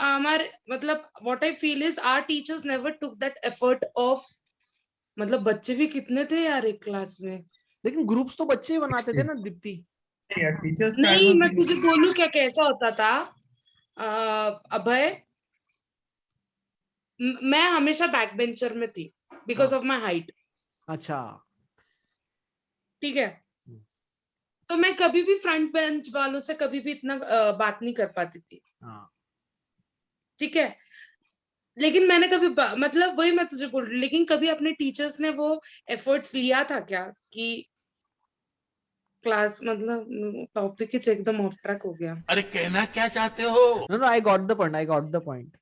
हमारे मतलब what I feel is our teachers never took that effort of, मतलब बच्चे भी कितने थे यार एक क्लास में। लेकिन ग्रुप्स तो बच्चे ही बनाते थे ना दीप्ति। यार टीचर्स का I नहीं don't मैं think- तुझे बोलूं क्या कैसा होता था। अभय, मैं हमेशा बैक बेंचर में थी बिकॉज ऑफ माई हाइट, अच्छा ठीक है। तो मैं कभी भी फ्रंट बेंच वालों से कभी भी इतना बात नहीं कर पाती थी, हाँ ठीक है। लेकिन मैंने कभी मतलब वही मैं तुझे बोल रही, लेकिन कभी अपने टीचर्स ने वो एफर्ट्स लिया था क्या कि क्लास, मतलब टॉपिक ही एकदम ऑफ ट्रैक हो गया। अरे कहना क्या चाहते हो? no I got the point.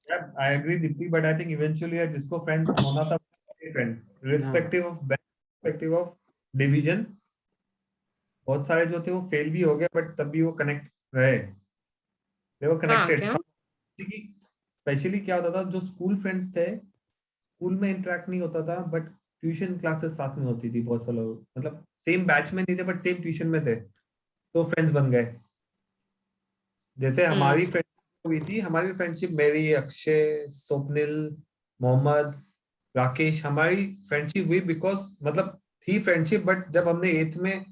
Yeah, I agree Dipti, but I think eventually यार जिसको friends होना था friends, irrespective of division, बहुत सारे जो थे वो फेल भी हो गए बट तब भी वो कनेक्ट रहे, they were connected। क्या? स्पेशली क्या होता था, जो स्कूल फ्रेंड्स थे स्कूल में इंटरेक्ट नहीं होता था बट ट्यूशन क्लासेस साथ में होती थी, बहुत सारे लोग मतलब सेम बैच में नहीं थे बट सेम ट्यूशन में थे, तो फ्रेंड्स बन गए। जैसे हमारी फ्रेंडशिप हुई थी, हमारी फ्रेंडशिप मेरी, अक्षय, स्वप्निल, मोहम्मद, राकेश, हमारी फ्रेंडशिप हुई बिकॉज मतलब थी फ्रेंडशिप, बट जब हमने 8th में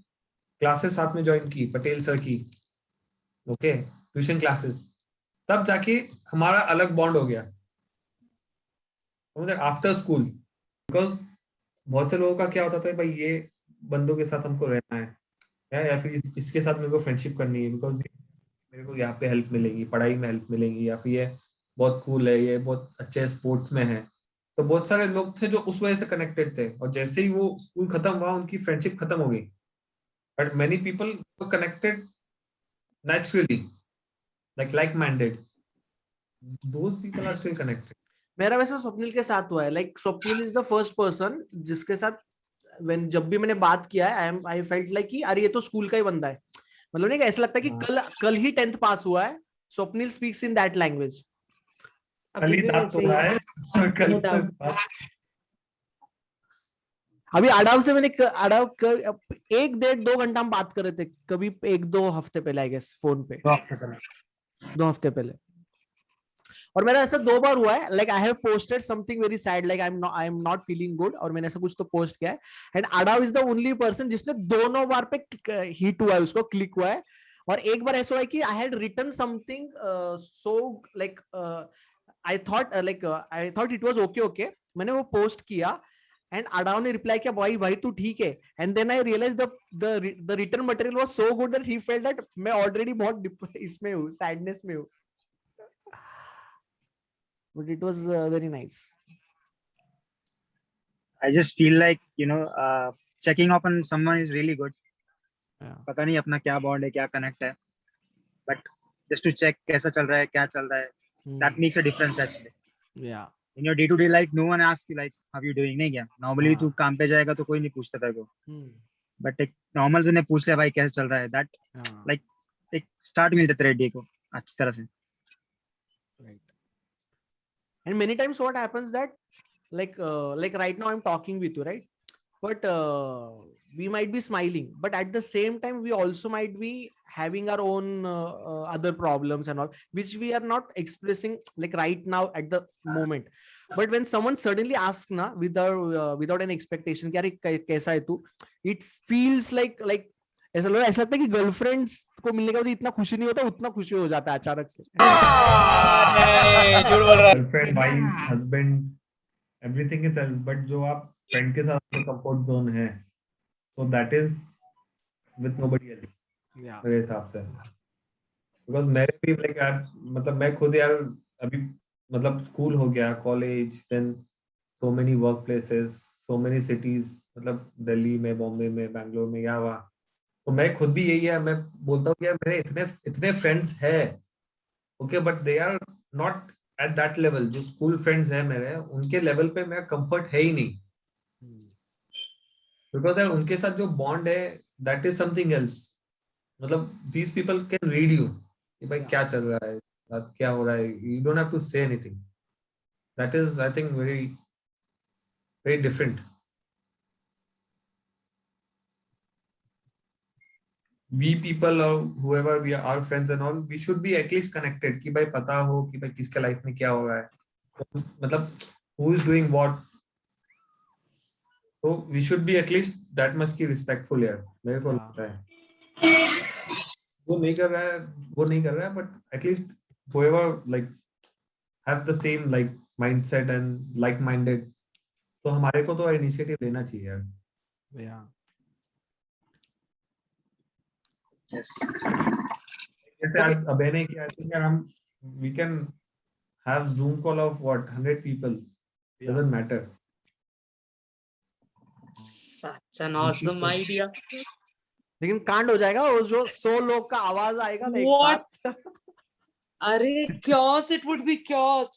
क्लासेस साथ में ज्वाइन की पटेल सर की, ओके, ट्यूशन क्लासेस, तब जाके हमारा अलग बॉन्ड हो गया आफ्टर स्कूल। बिकॉज बहुत से लोगों का क्या होता था, भाई ये बंदों के साथ हमको रहना है या फिर इसके साथ मेरे को फ्रेंडशिप करनी है बिकॉज मेरे को यहाँ पे हेल्प मिलेगी, पढ़ाई में हेल्प मिलेगी, या फिर ये बहुत कूल है, ये बहुत अच्छे स्पोर्ट्स में है। तो बहुत सारे लोग थे जो उस वजह से कनेक्टेड थे, और जैसे ही वो स्कूल खत्म हुआ उनकी फ्रेंडशिप खत्म हो गई, but many people connected naturally, like minded, those people are still connected। मेरा वैसा स्वप्निल के साथ हुआ है, like Swapnil is the first person जिसके साथ when जब भी मैंने बात किया है आई फेल्ट लाइक कि अरे ये तो स्कूल का ही बंदा है, मतलब नहीं ऐसा लगता है कि कल ही 10th पास हुआ है। Swapnil speaks in that language. अभी भी वैसे ही है। No doubt। अभी अडाव से मैंने 1-1.5-2 घंटा हम बात कर रहे थे, कभी 1-2 हफ्ते पहले आई गेस, फोन पे 2 हफ्ते पहले। और मेरा ऐसा 2 बार हुआ है, like I have posted something very sad, like I am not feeling good, और मैंने ऐसा कुछ तो पोस्ट किया है, and Aadav is the only person जिसने दोनों बार पे हिट हुआ है, उसको क्लिक हुआ है। और एक बार ऐसा हुआ है कि I had written something so like I thought it was okay, मैंने वो पोस्ट किया एंड अडाव ने रिप्लाई किया भाई तू ठीक है, and then I realize the return material was so good that he felt that मैं ऑलरेडी बहुत इसमें हूँ, सैडनेस में हूँ, but it was very nice। I just feel like checking up on someone is really good। पता नहीं अपना क्या बॉन्ड है, क्या कनेक्ट है, but just to check कैसा चल रहा है, क्या चल रहा है, that makes a difference actually। yeah In your day to day life no one asks you like how you doing, नहीं क्या normally तू काम पे जाएगा तो कोई नहीं पूछता तेरे को, but एक normal जो ने पूछ लिया भाई कैसा चल रहा है, that like एक start मिलता तेरे डे को अच्छी तरह से। right and many times what happens that like right now I'm talking with you, right, but we might be smiling, but at the same time we also might be having our own other problems and all, which we are not expressing like right now at the moment, but when someone suddenly asks na without any expectation कि अरे कैसा है तू, it feels like ऐसा लगता है कि girlfriends को मिलने के बाद इतना खुशी नहीं होता, उतना खुशी हो जाता है अचानक से। Girlfriend, wife, husband, everything is else, but जो आप फ्रेंड के साथ कंफर्ट जोन है, तो that is with nobody else मेरे हिसाब से। बिकॉज मेरे भी लाइक यार, मतलब मैं खुद यार अभी मतलब स्कूल हो गया, college, then so many work places, so many cities, मतलब दिल्ली में, बॉम्बे में, बैंगलोर में, या वहाँ, तो मैं खुद भी यही है, मैं बोलता हूँ यार मेरे इतने इतने फ्रेंड्स है, okay, but they are not at that level. जो स्कूल फ्रेंड्स है मेरे, उनके लेवल पे मेरा कंफर्ट है ही नहीं, बिकॉज यार उनके साथ जो बॉन्ड है दैट इज समथिंग एल्स। मतलब these people can read you कि भाई क्या चल रहा है, साथ क्या हो रहा है, you don't have to say anything. That is I think very very different. We people or whoever we are, our friends and all, we should be at least connected कि भाई पता हो कि भाई किसके लाइफ में क्या हो रहा है, मतलब who is doing what, so we should be at least that much की respectful यार, मेरे को लगता है। वो नहीं कर रहा है, but at least whoever like have the same like mindset and like minded, so हमारे को तो initiative लेना चाहिए यार। Yes. जैसे आज अबे ने किया, I think यार हम we can have Zoom call of what 100 people, doesn't matter। Such an awesome idea. लेकिन कांड हो जाएगा, वो जो 100 लोग का आवाज आएगा ना एक What? साथ। अरे chaos, it would be chaos.